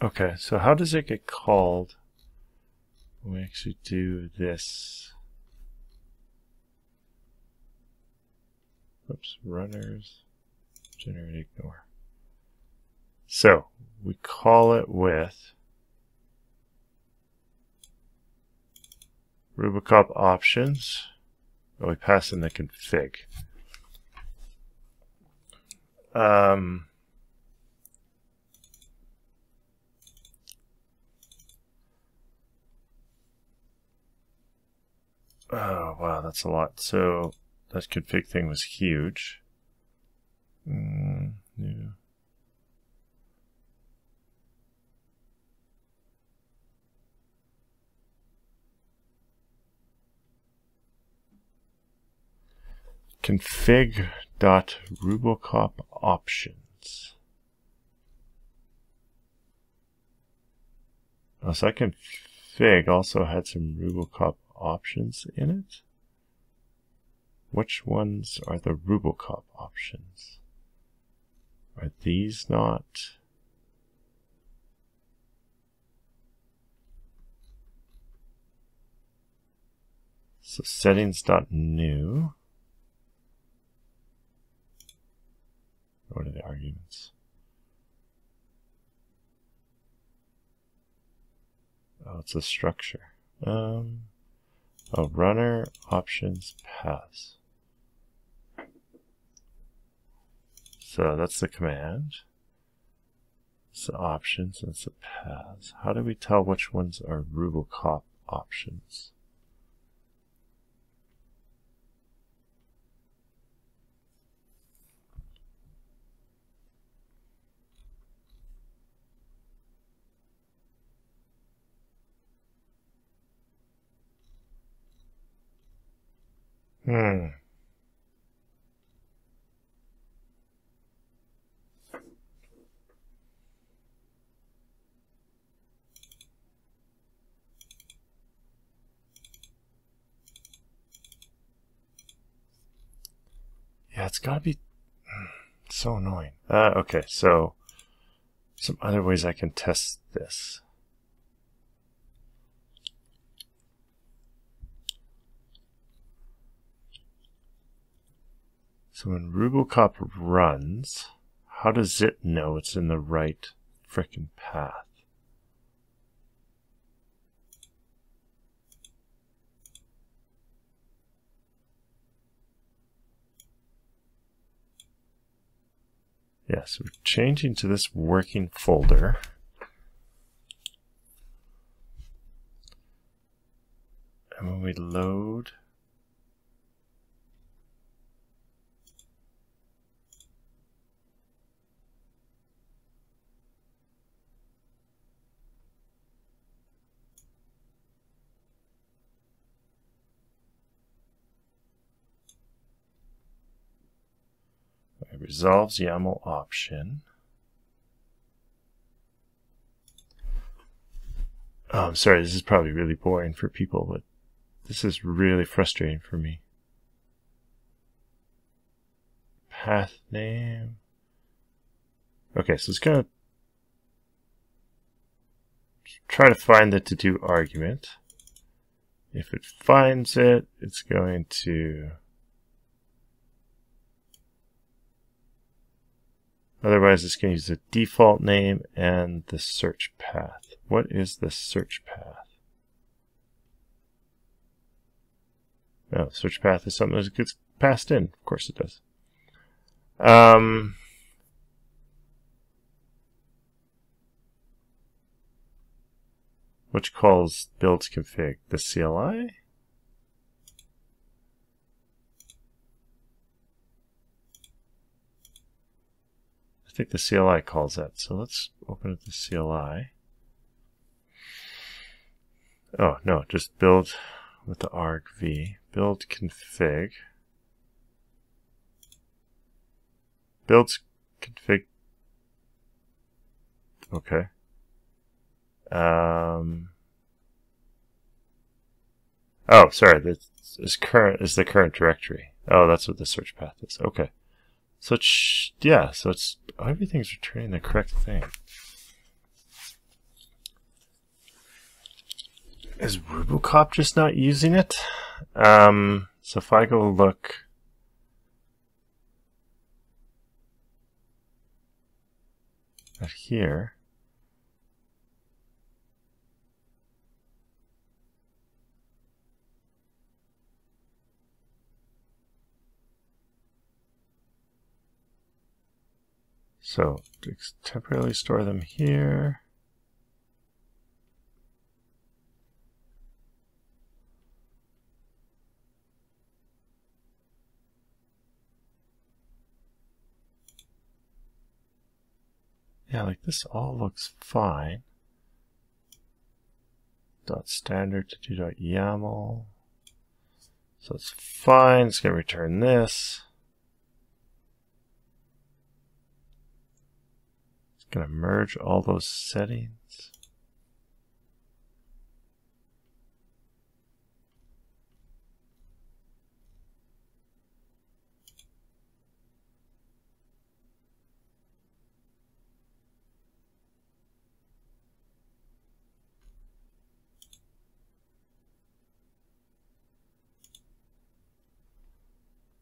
Okay, so how does it get called when we actually do this? Oops, runners, generate ignore. So we call it with RuboCop options, and we pass in the config. Oh, wow, that's a lot. So that config thing was huge. New. config.RuboCop options. Oh, so that config also had some RuboCop options in it? Which ones are the RuboCop options? Are these not? So settings.new. What are the arguments? Oh, it's a structure. Runner options paths. So that's the command. It's the options, and it's the paths. How do we tell which ones are RuboCop options? Yeah, it's gotta be so annoying. Okay, so some other ways I can test this. So when RuboCop runs, how does it know it's in the right frickin' path? Yeah, so we're changing to this working folder. And when we load, it resolves YAML option. Oh, I'm sorry, this is probably really boring for people, but this is really frustrating for me. Path name. Okay, so it's going to try to find the to-do argument. If it finds it, it's going to... Otherwise, it's going to use the default name and the search path. What is the search path? Oh, search path is something that gets passed in. Of course it does. Which calls builds config? The CLI? I think the CLI calls that. So let's open up the CLI. Oh, no, just build with the argv. Build config. Builds config. Okay. Oh, sorry. This is the current directory. Oh, that's what the search path is. Okay. So yeah. So it's everything's returning the correct thing. Is RuboCop just not using it? So if I go look. At here. So temporarily store them here. Yeah, like this all looks fine. .standard to do .yaml. So it's fine. It's going to return this. It's going to merge all those settings.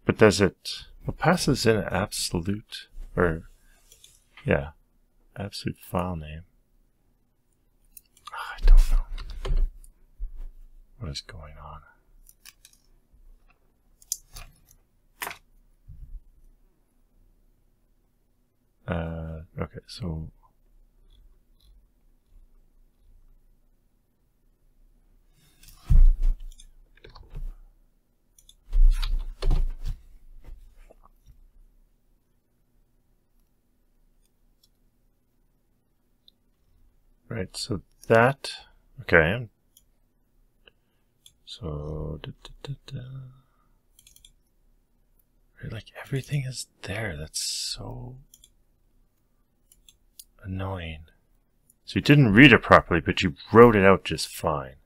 But does it, what passes in absolute, or, yeah, absolute file name? I don't know. What is going on? Okay, so right, so that, okay. So, right, like everything is there. That's so annoying. So you didn't read it properly, but you wrote it out just fine.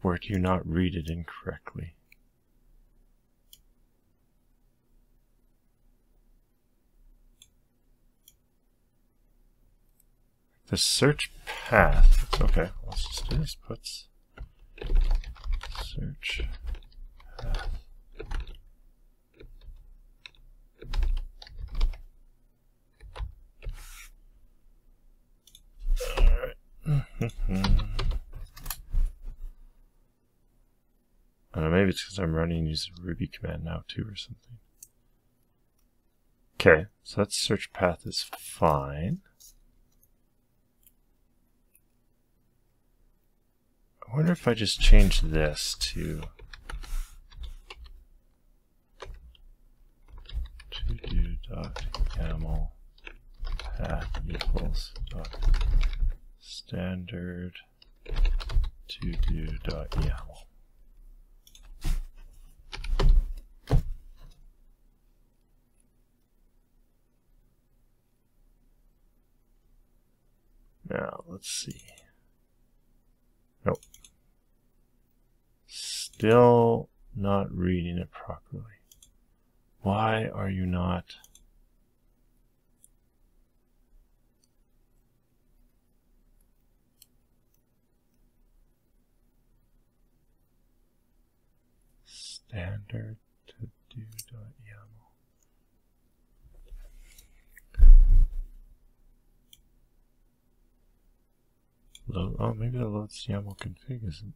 Or do you not read it incorrectly? The search path. Okay, let's just do this. Puts search path. Alright. I don't know, maybe it's because I'm running using Ruby command now too or something. Okay, so that search path is fine. I wonder if I just change this to ToDo.yaml path equals standard ToDo.yaml. Now, let's see. Nope. Still not reading it properly. Why are you not? Standard ToDo.yaml. Oh, maybe the loads YAML config isn't.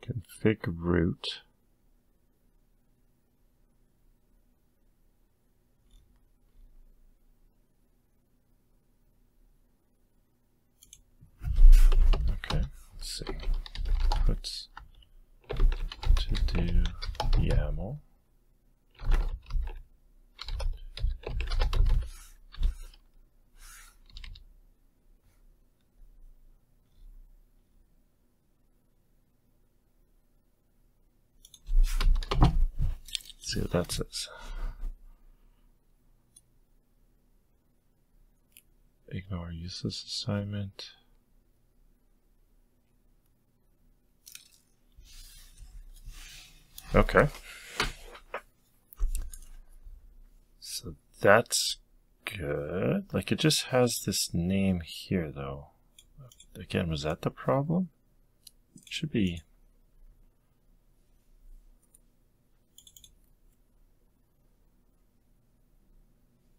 Config root. Okay, let's see. Puts ToDo YAML. Let's see what that says. Ignore useless assignment. Okay. So that's good. Like it just has this name here though. Again, was that the problem? It should be.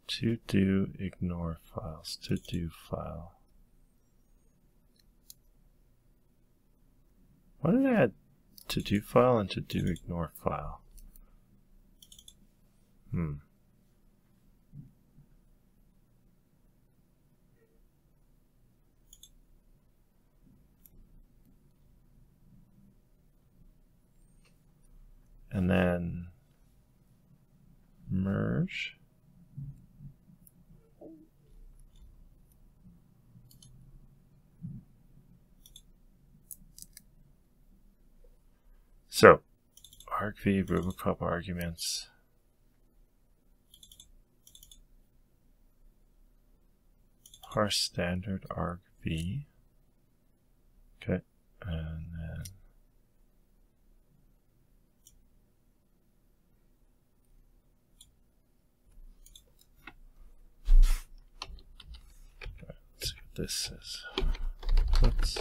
ToDo ignore files. ToDo file. Why did I add ToDo file and ToDo ignore file? and then merge. So, argv, RuboCop arguments. Parse standard argv. Okay, and then let's see what this says. Let's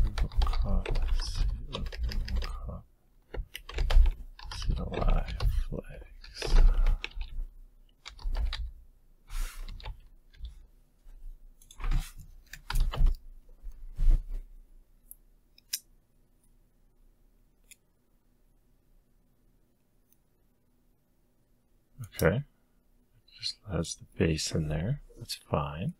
RuboCop, RuboCop, CLI flags. Okay, just has the base in there. That's fine.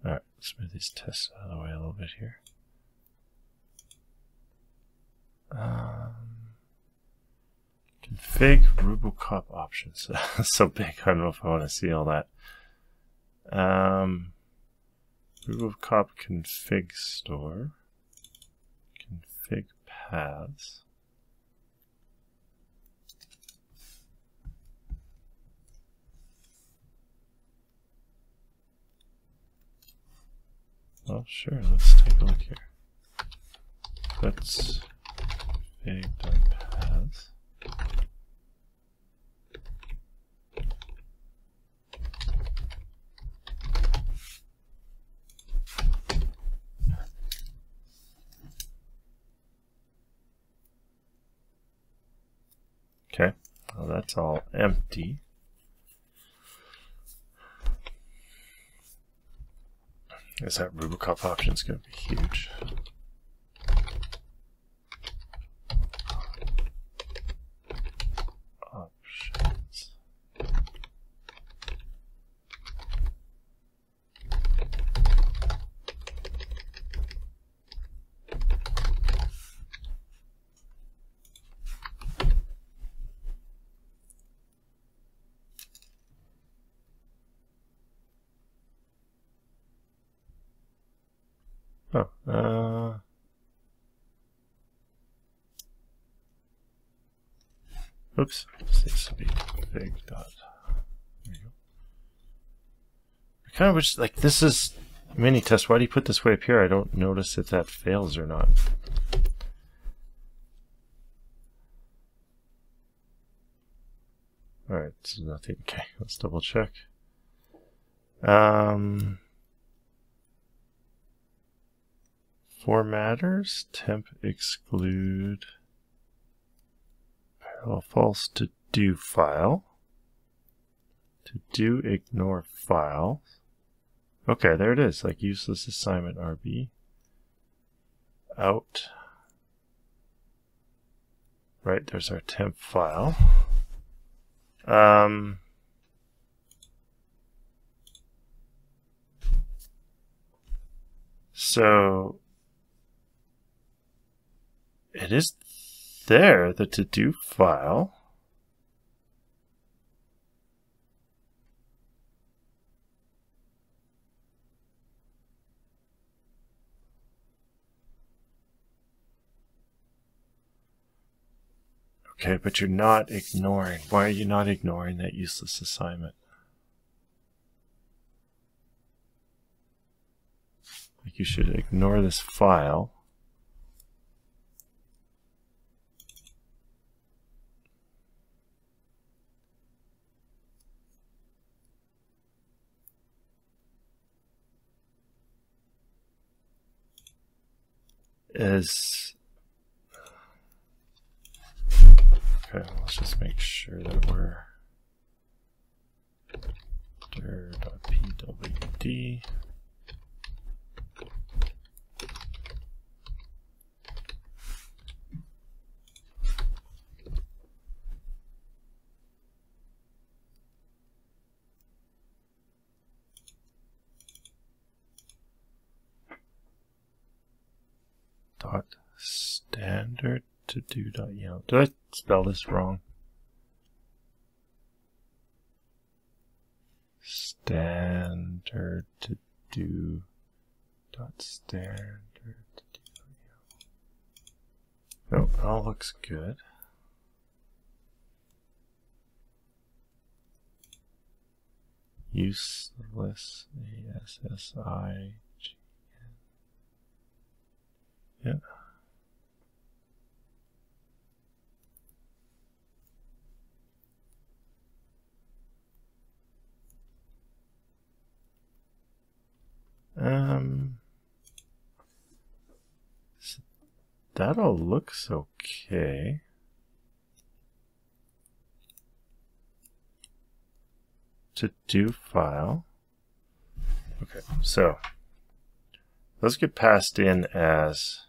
All right, let's move these tests out of the way a little bit here. Config RuboCop options. That's so big, I don't know if I want to see all that. RuboCop config store, config paths. Well, sure, let's take a look here. Let's config.paths. Okay, well, that's all empty. I guess that RuboCop option is going to be huge. Options. Oh, oops, this will be big dot. There you go. I kind of wish, like, this is mini test. Why do you put this way up here? I don't notice if that fails or not. All right, so nothing. Okay, let's double check. Formatters, temp exclude, parallel false to do file, to do ignore file. Okay, there it is, like useless assignment RB, out. Right, there's our temp file. So it is there, the to-do file. Okay, but you're not ignoring. Why are you not ignoring that useless assignment? Like, you should ignore this file. Okay, let's just make sure that we're dir.pwd. dot standard to do dot yellow. Did I spell this wrong? Standard to do dot standard to do dot yellow. No, it all looks good. Useless ASSI. Yeah. So that all looks okay. To do file. Okay, so those get passed in as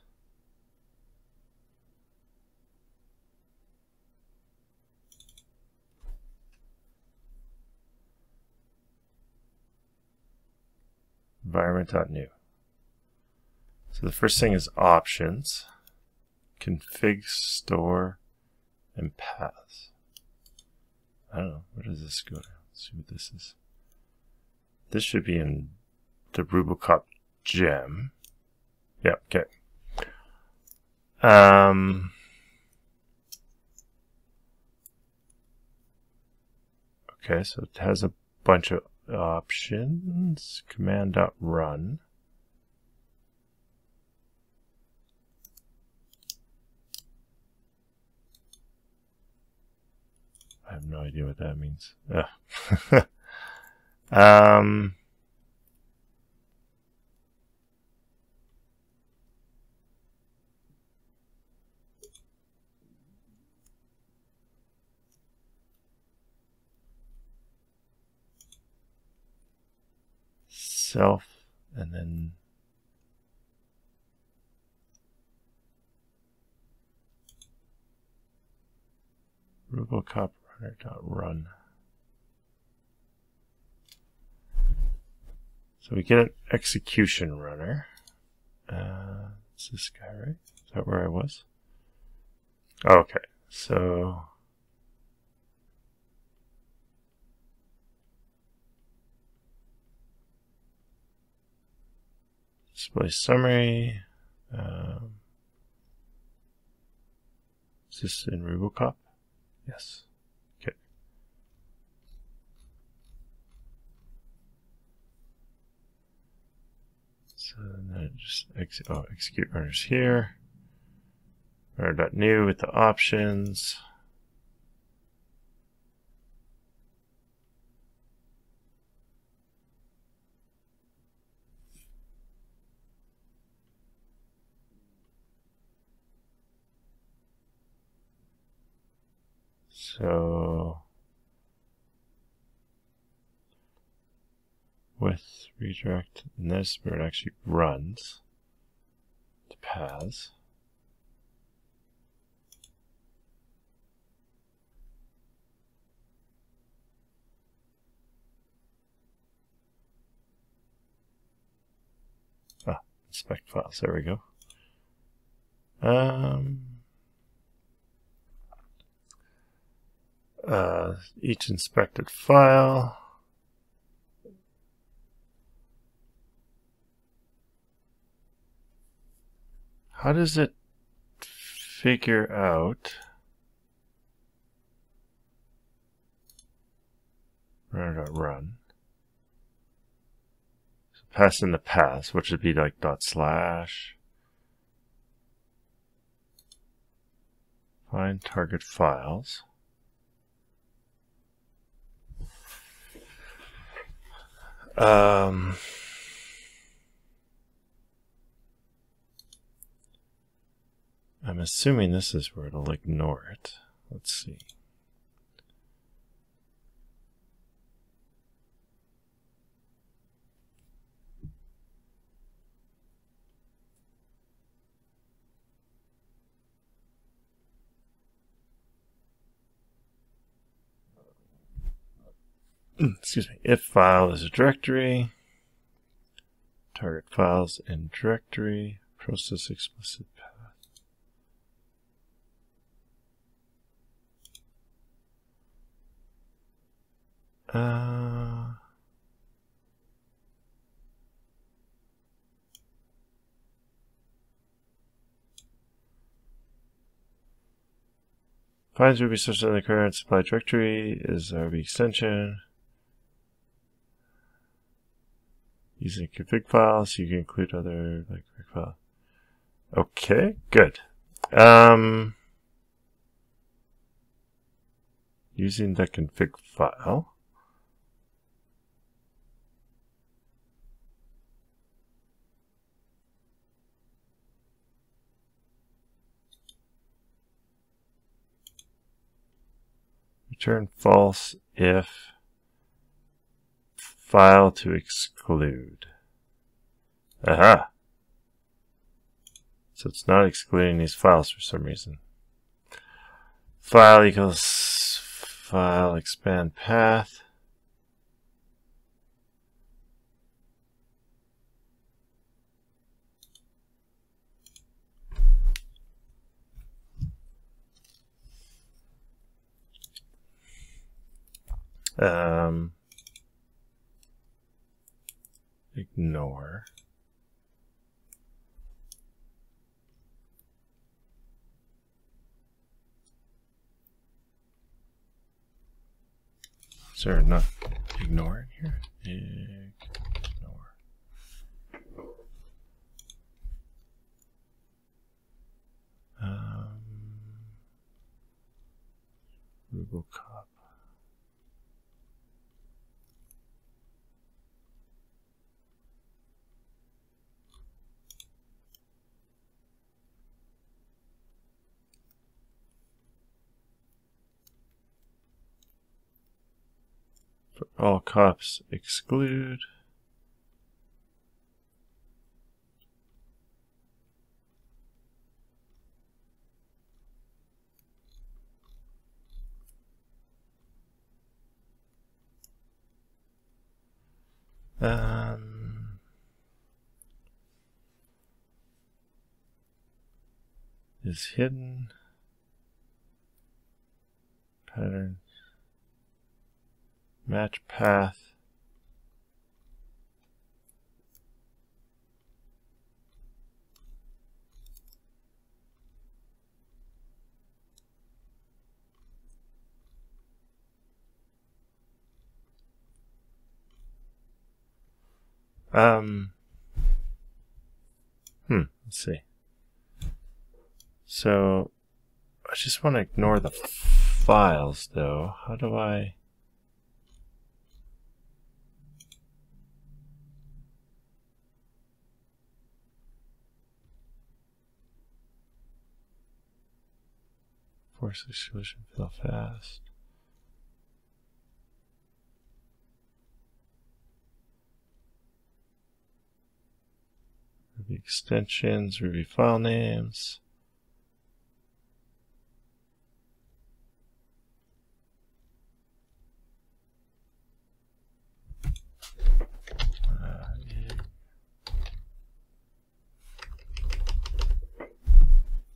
environment.new. So the first thing is options, config, store, and paths. I don't know, where does this go to? Let's see what this is. This should be in the RuboCop gem. Yeah, okay. Okay, so it has a bunch of options. Command.run. I have no idea what that means. Self, and then RuboCop runner.run. So we get an execution runner. It's this guy, right? Is that where I was? Okay, so display summary. Is this in RuboCop? Yes. Okay. So then just execute runners here. Runner.new with the options. So with redirect in this where it actually runs to paths. Inspect files, there we go. Each inspected file. How does it figure out run? So pass in the paths, which would be like // find target files. I'm assuming this is where it'll ignore it. Let's see. Excuse me. If file is a directory, target files in directory, process explicit path. Finds Ruby such that the current supply directory is a Ruby extension. Using config files, you can include other like config files. Okay, good. Using the config file. Return false if file to exclude. Aha! So it's not excluding these files for some reason. File equals file expand path. Ignore. Is there not ignore in here? Ignore. RuboCop. For all cops exclude. Is hidden. Pattern. Match path. Let's see. So I just want to ignore the files though. How do I? Force exclusion, fail fast. Ruby extensions, Ruby file names.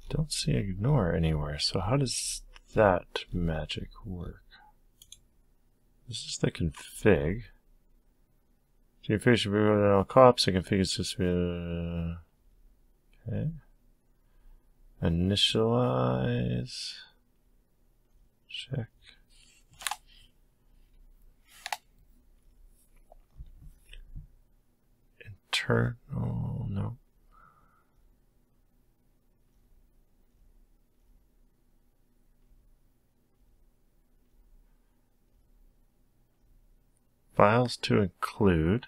Don't see ignore anywhere, so how does that magic work? This is the config. Config should be running all cops. The config is just okay. Initialize. Check. Internal. No. Files to include.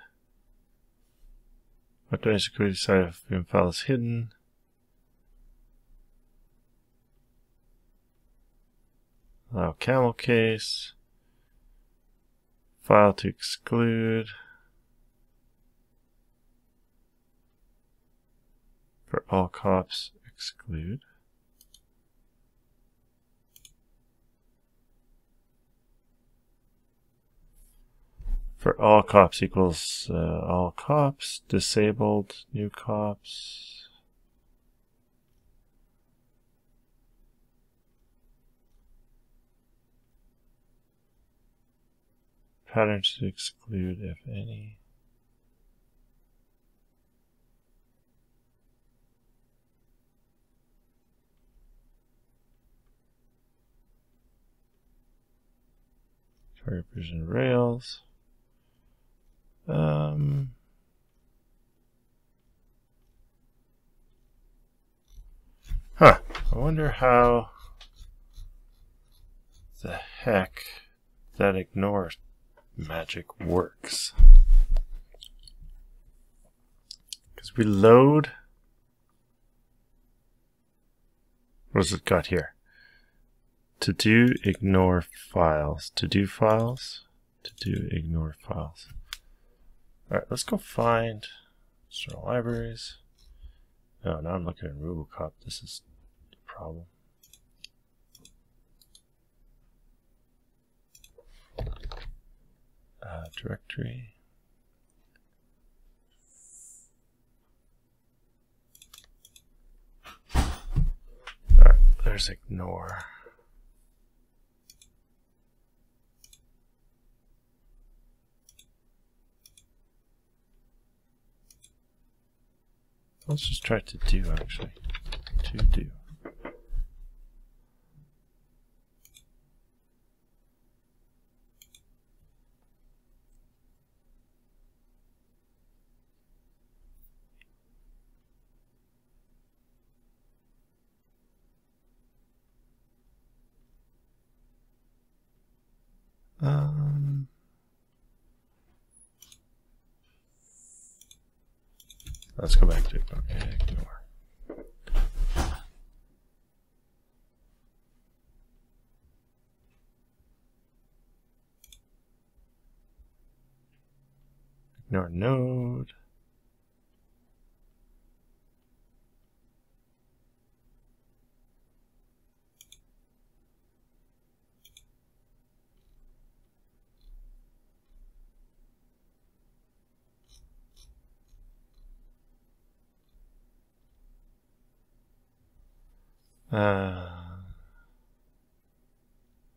What do I security decide if the file is hidden? Allow camel case. File to exclude. For all cops, exclude. For all cops equals all cops, disabled, new cops. Patterns to exclude, if any. Target precision rails. Huh. I wonder how the heck that ignore magic works. Because we load. What's it got here? To do ignore files. To do files. To do ignore files. Alright, let's go find external libraries. Oh, now I'm looking at RuboCop. This is the problem. Directory. Alright, there's ignore. Let's just try to do, actually. To do. Let's go back to ignore. Ignore node.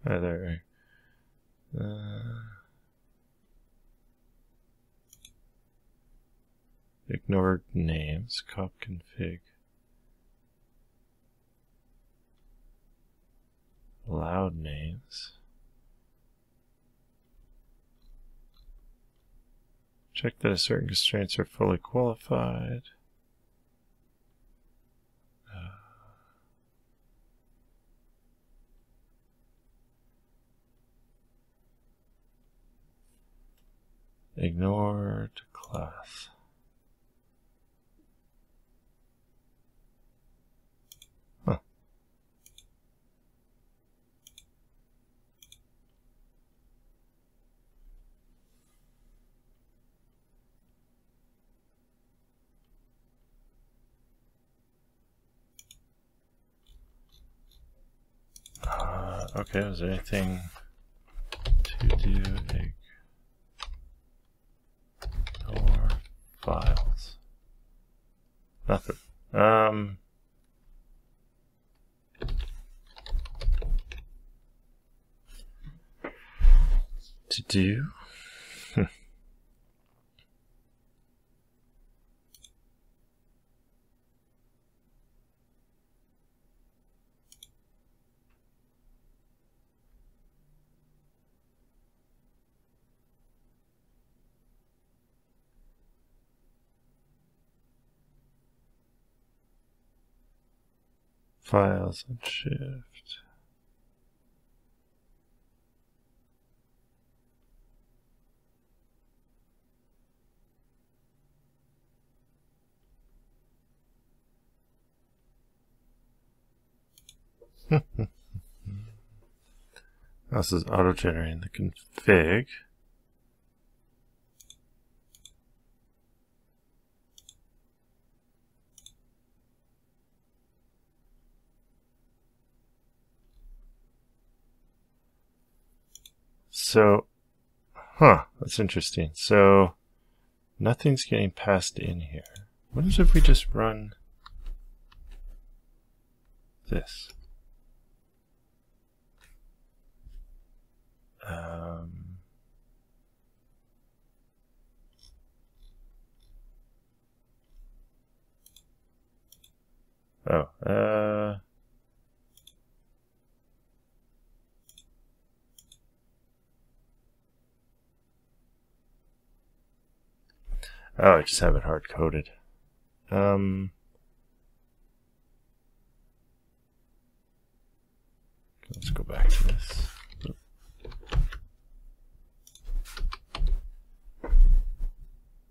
There. Ignored names, cop config. Allowed names. Check that certain constraints are fully qualified. Ignored class. Huh. Okay, is there anything to do? Ignore files. Nothing. To do. Files and shift. This is auto-generating the config. So, that's interesting. So, nothing's getting passed in here. What if we just run this? Oh, oh, I just have it hard coded. Let's go back to this.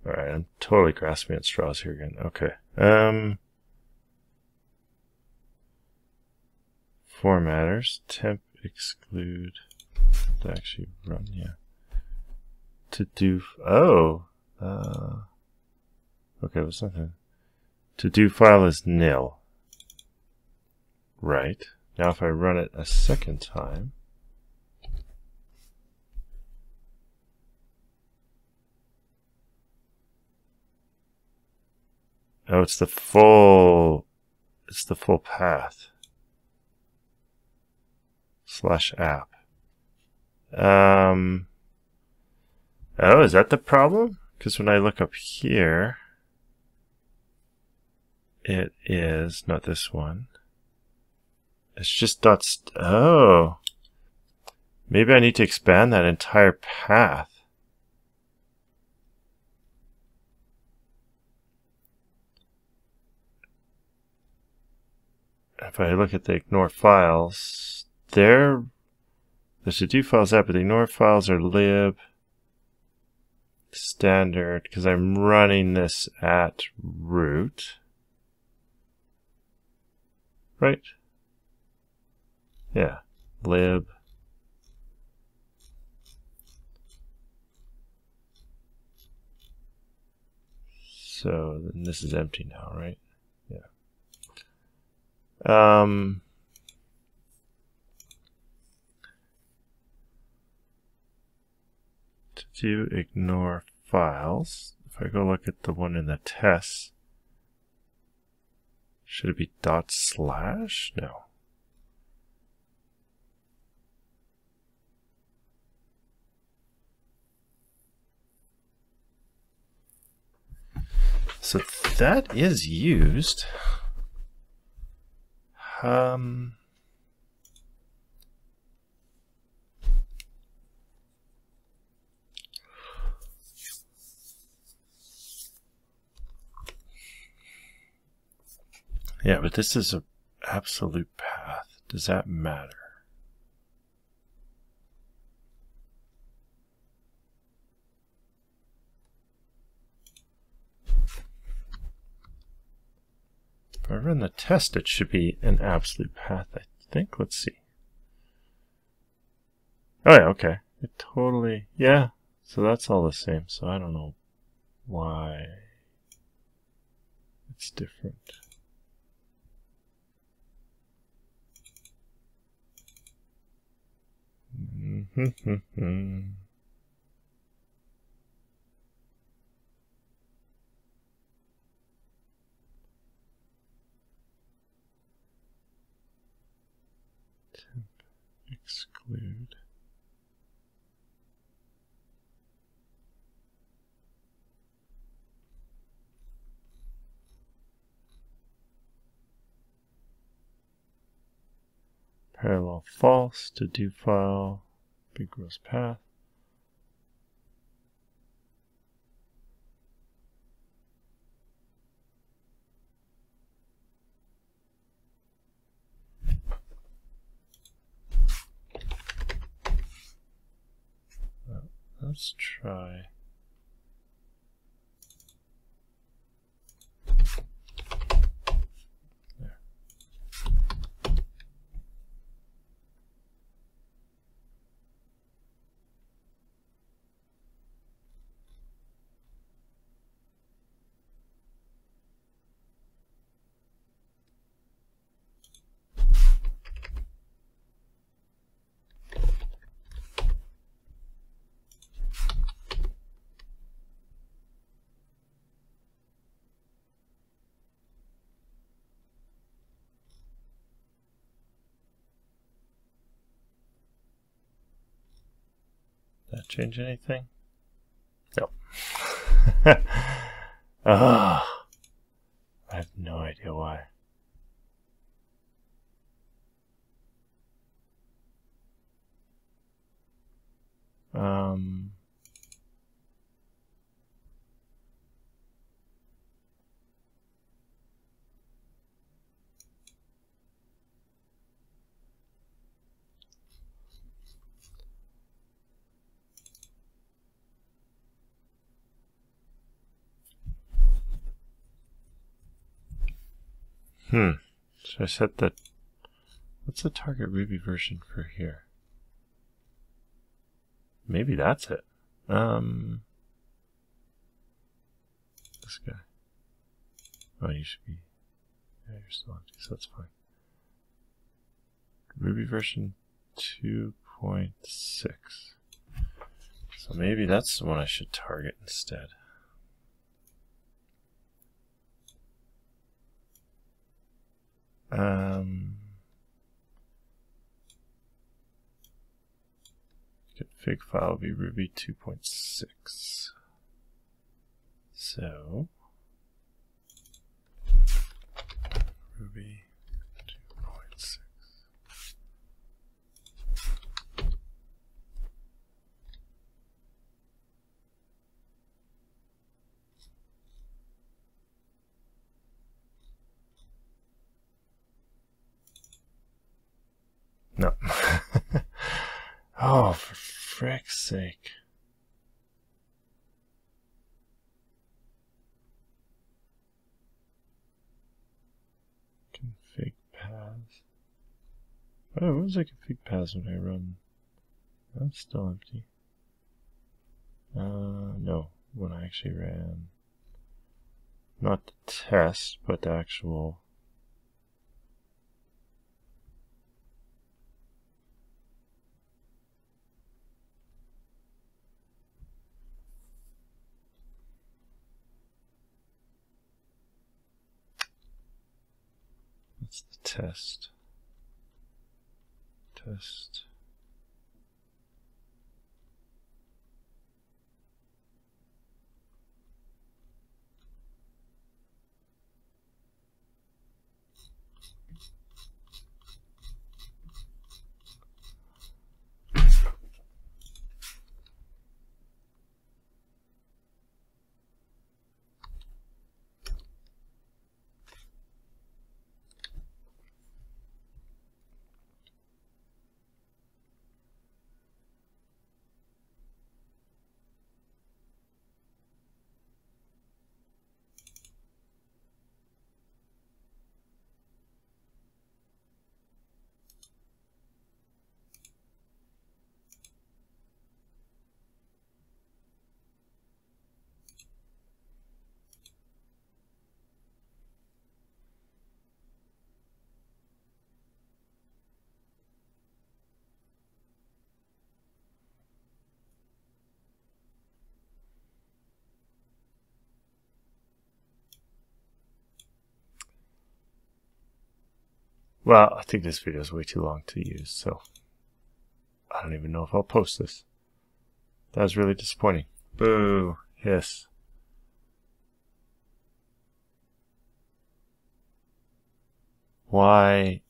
All right, I'm totally grasping at straws here again. Okay. Formatters, temp exclude, to actually run, yeah. To do, oh, okay, what's nothing? To do file is nil. Right. Now if I run it a second time, oh, it's the full path. /app. Oh, is that the problem? Because when I look up here, it is not this one. It's just oh. Maybe I need to expand that entire path. If I look at the ignore files, the to-do files app, but the ignore files are lib standard, because I'm running this at root. Right? Yeah, lib. So then this is empty now, right? Yeah. To do ignore files, if I go look at the one in the tests, should it be /? No. So that is used. Yeah, but this is an absolute path. Does that matter? If I run the test, it should be an absolute path, I think. Let's see. Oh yeah, okay. It totally, yeah. So that's all the same. So I don't know why it's different. Temp exclude. Parallel false to do file, big gross path. Let's try. There. That change anything? No. Oh, I have no idea why. So I set that. What's the target Ruby version for here? Maybe that's it. This guy. Oh, you should be. Yeah, you're still empty, so that's fine. Ruby version 2.6. So maybe that's the one I should target instead. Config file will be Ruby 2.6. So Ruby 2.6. No. Oh, for frick's sake. Config paths. Oh, what was the config paths when I run? That's still empty. No, when I actually ran not the test, but the actual. That's the test. Test. Well, I think this video is way too long to use, so I don't even know if I'll post this. That was really disappointing. Boo. Hiss. Why?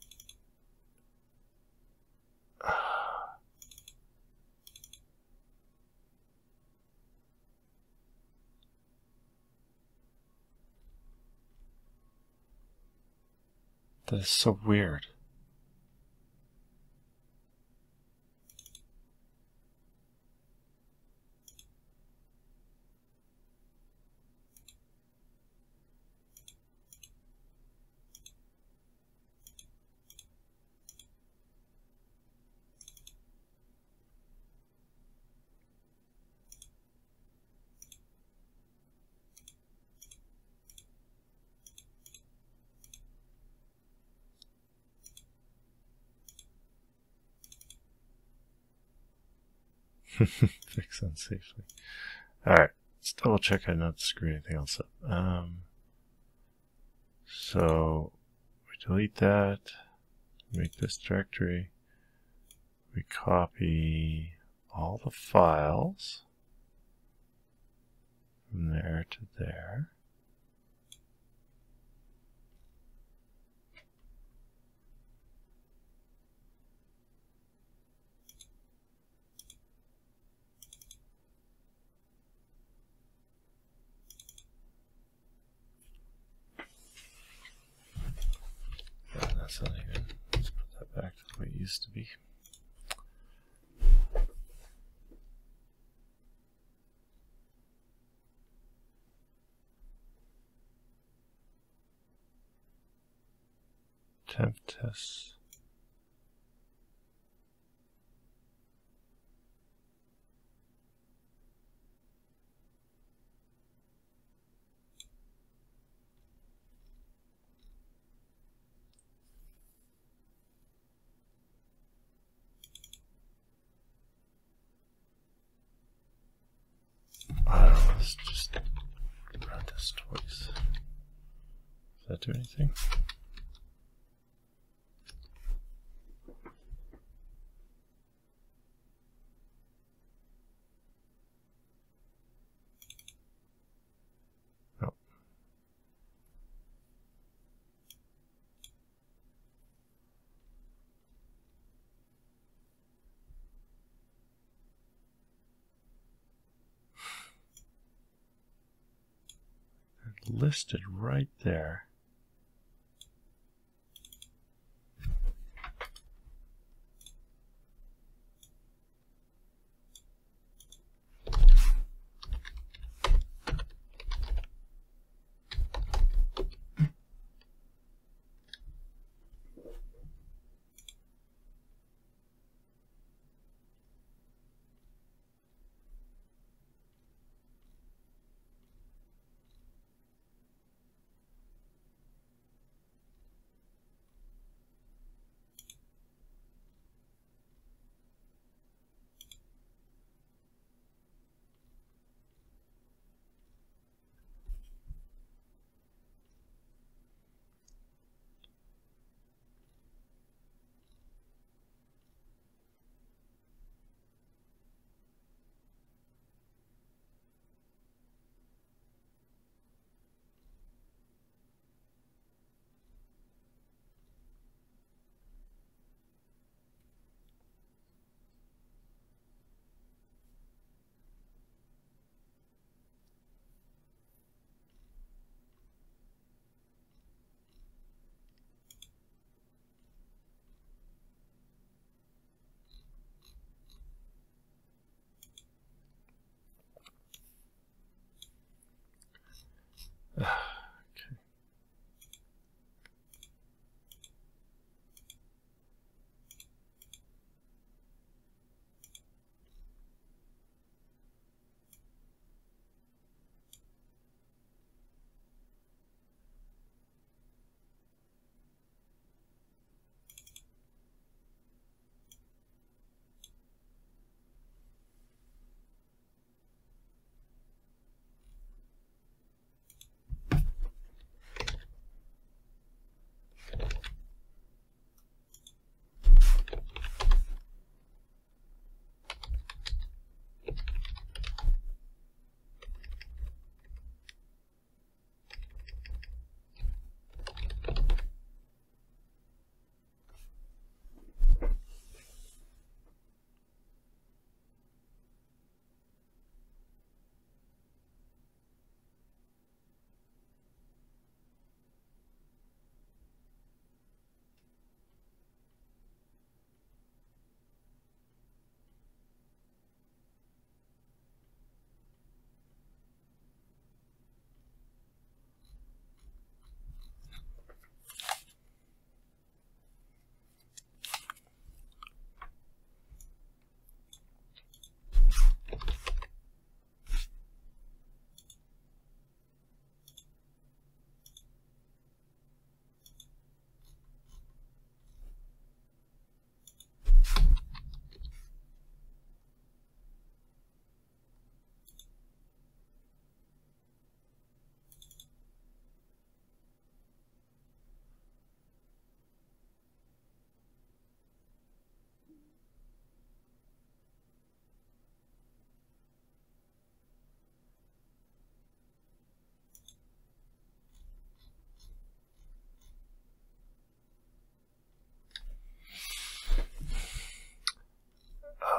That is so weird. Fix unsafely. Alright, let's double check I'm not screwing anything else up. So we delete that, make this directory, we copy all the files from there to there. that's not even. Let's put that back to the way it used to be. Temp tests. I don't know, let's just run this twice. Does that do anything? No. Listed right there.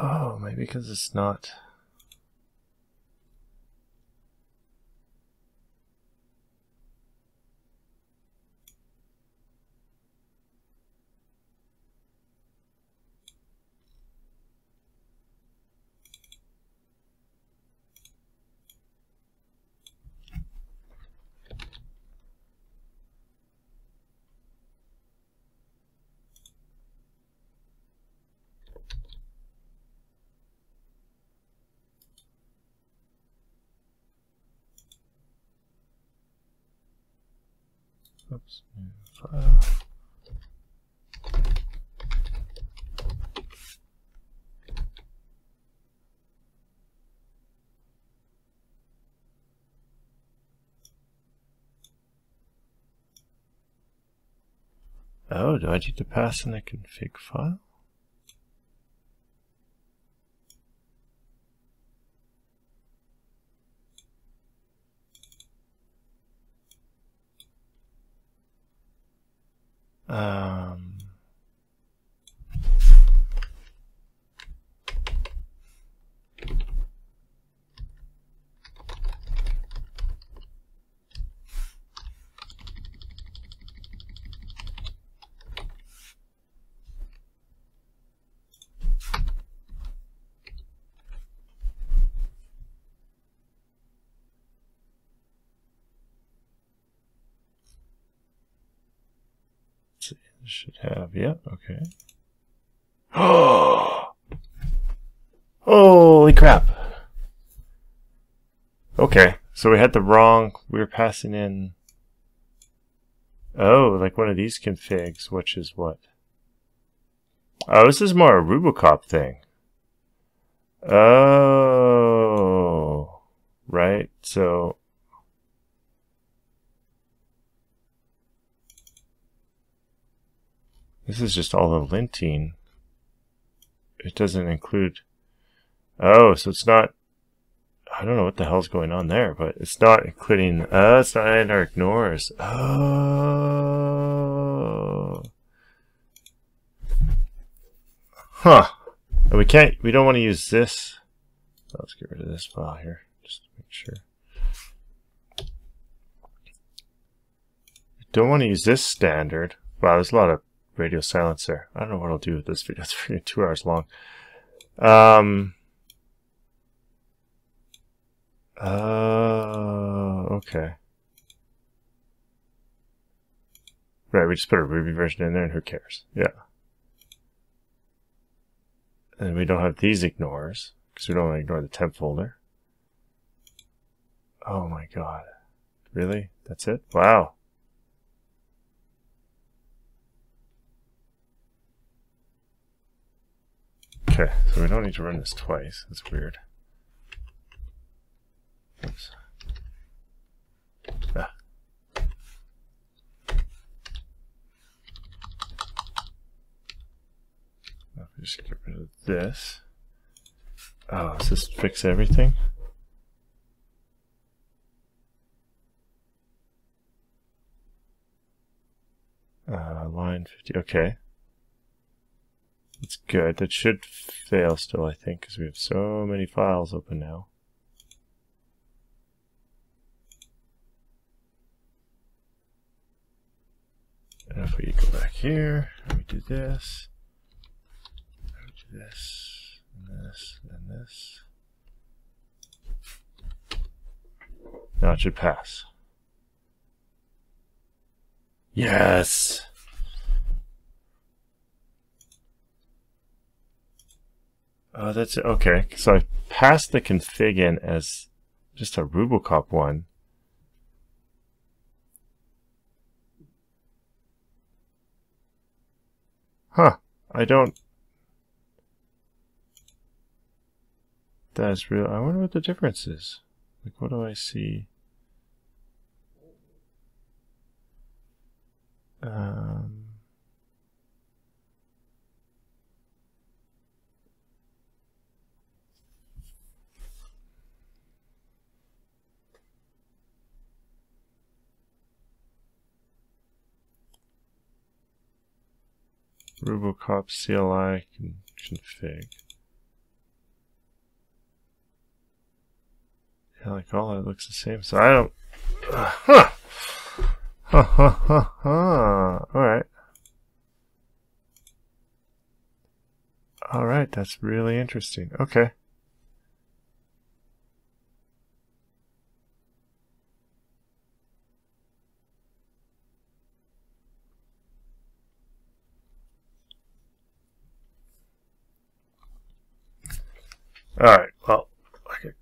Oh, maybe because it's not. Oops. New file. Oh, do I need to pass in the config file? Should have, yeah, okay. Holy crap. Okay, so we had the wrong, we were passing in, oh, like one of these configs, which is what? Oh, this is more a RuboCop thing. Oh, right, so this is just all the linting. It doesn't include... Oh, so it's not... I don't know what the hell's going on there, but it's not including... it's not in our ignores. Oh. Huh. And we don't want to use this. Let's get rid of this file here, just to make sure. We don't want to use this standard. Wow, there's a lot of radio silence there. I don't know what I'll do with this video. It's 2 hours long. Okay. Right, we just put a Ruby version in there and who cares? Yeah. And we don't have these ignores because we don't want to ignore the temp folder. Oh my god. Really? That's it? Wow. Okay, so we don't need to run this twice. That's weird. Oops. Ah. Now if we just get rid of this. Oh, does this fix everything? Line 50. Okay. That's good. That should fail still, I think, because we have so many files open now. And if we go back here, and we do this, and we do this, and this, and this. Now it should pass. Yes! Oh, that's it. Okay. So I passed the config in as just a RuboCop one. Huh. I don't... That's real. I wonder what the difference is. Like, what do I see? RuboCop CLI config. Yeah, like all that looks the same. So I don't. Alright. Alright, that's really interesting. Okay. Alright, well, okay.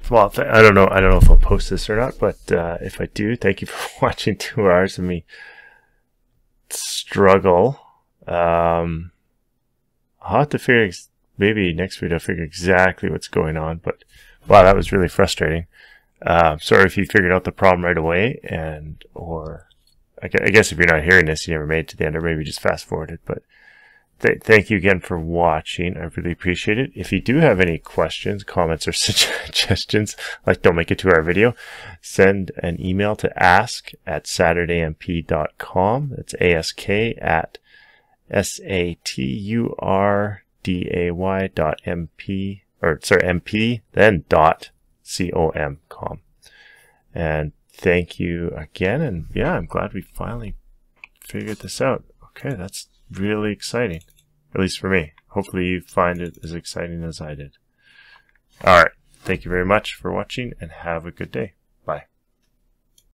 Well, I don't know if I'll post this or not, but if I do, thank you for watching 2 hours of me struggle. I'll have to figure, maybe next week I'll figure exactly what's going on, but wow, that was really frustrating. Sorry if you figured out the problem right away, or I guess if you're not hearing this, you never made it to the end, or maybe just fast forwarded, but thank you again for watching. I really appreciate it. If you do have any questions, comments, or suggestions, like don't make it to our video, send an email to ask@SaturdayMP.com. That's ask@SaturdayMP, or sorry, MP, then .com. And thank you again. And yeah, I'm glad we finally figured this out. Okay, that's really exciting, at least for me. Hopefully you find it as exciting as I did. All right, thank you very much for watching, and have a good day.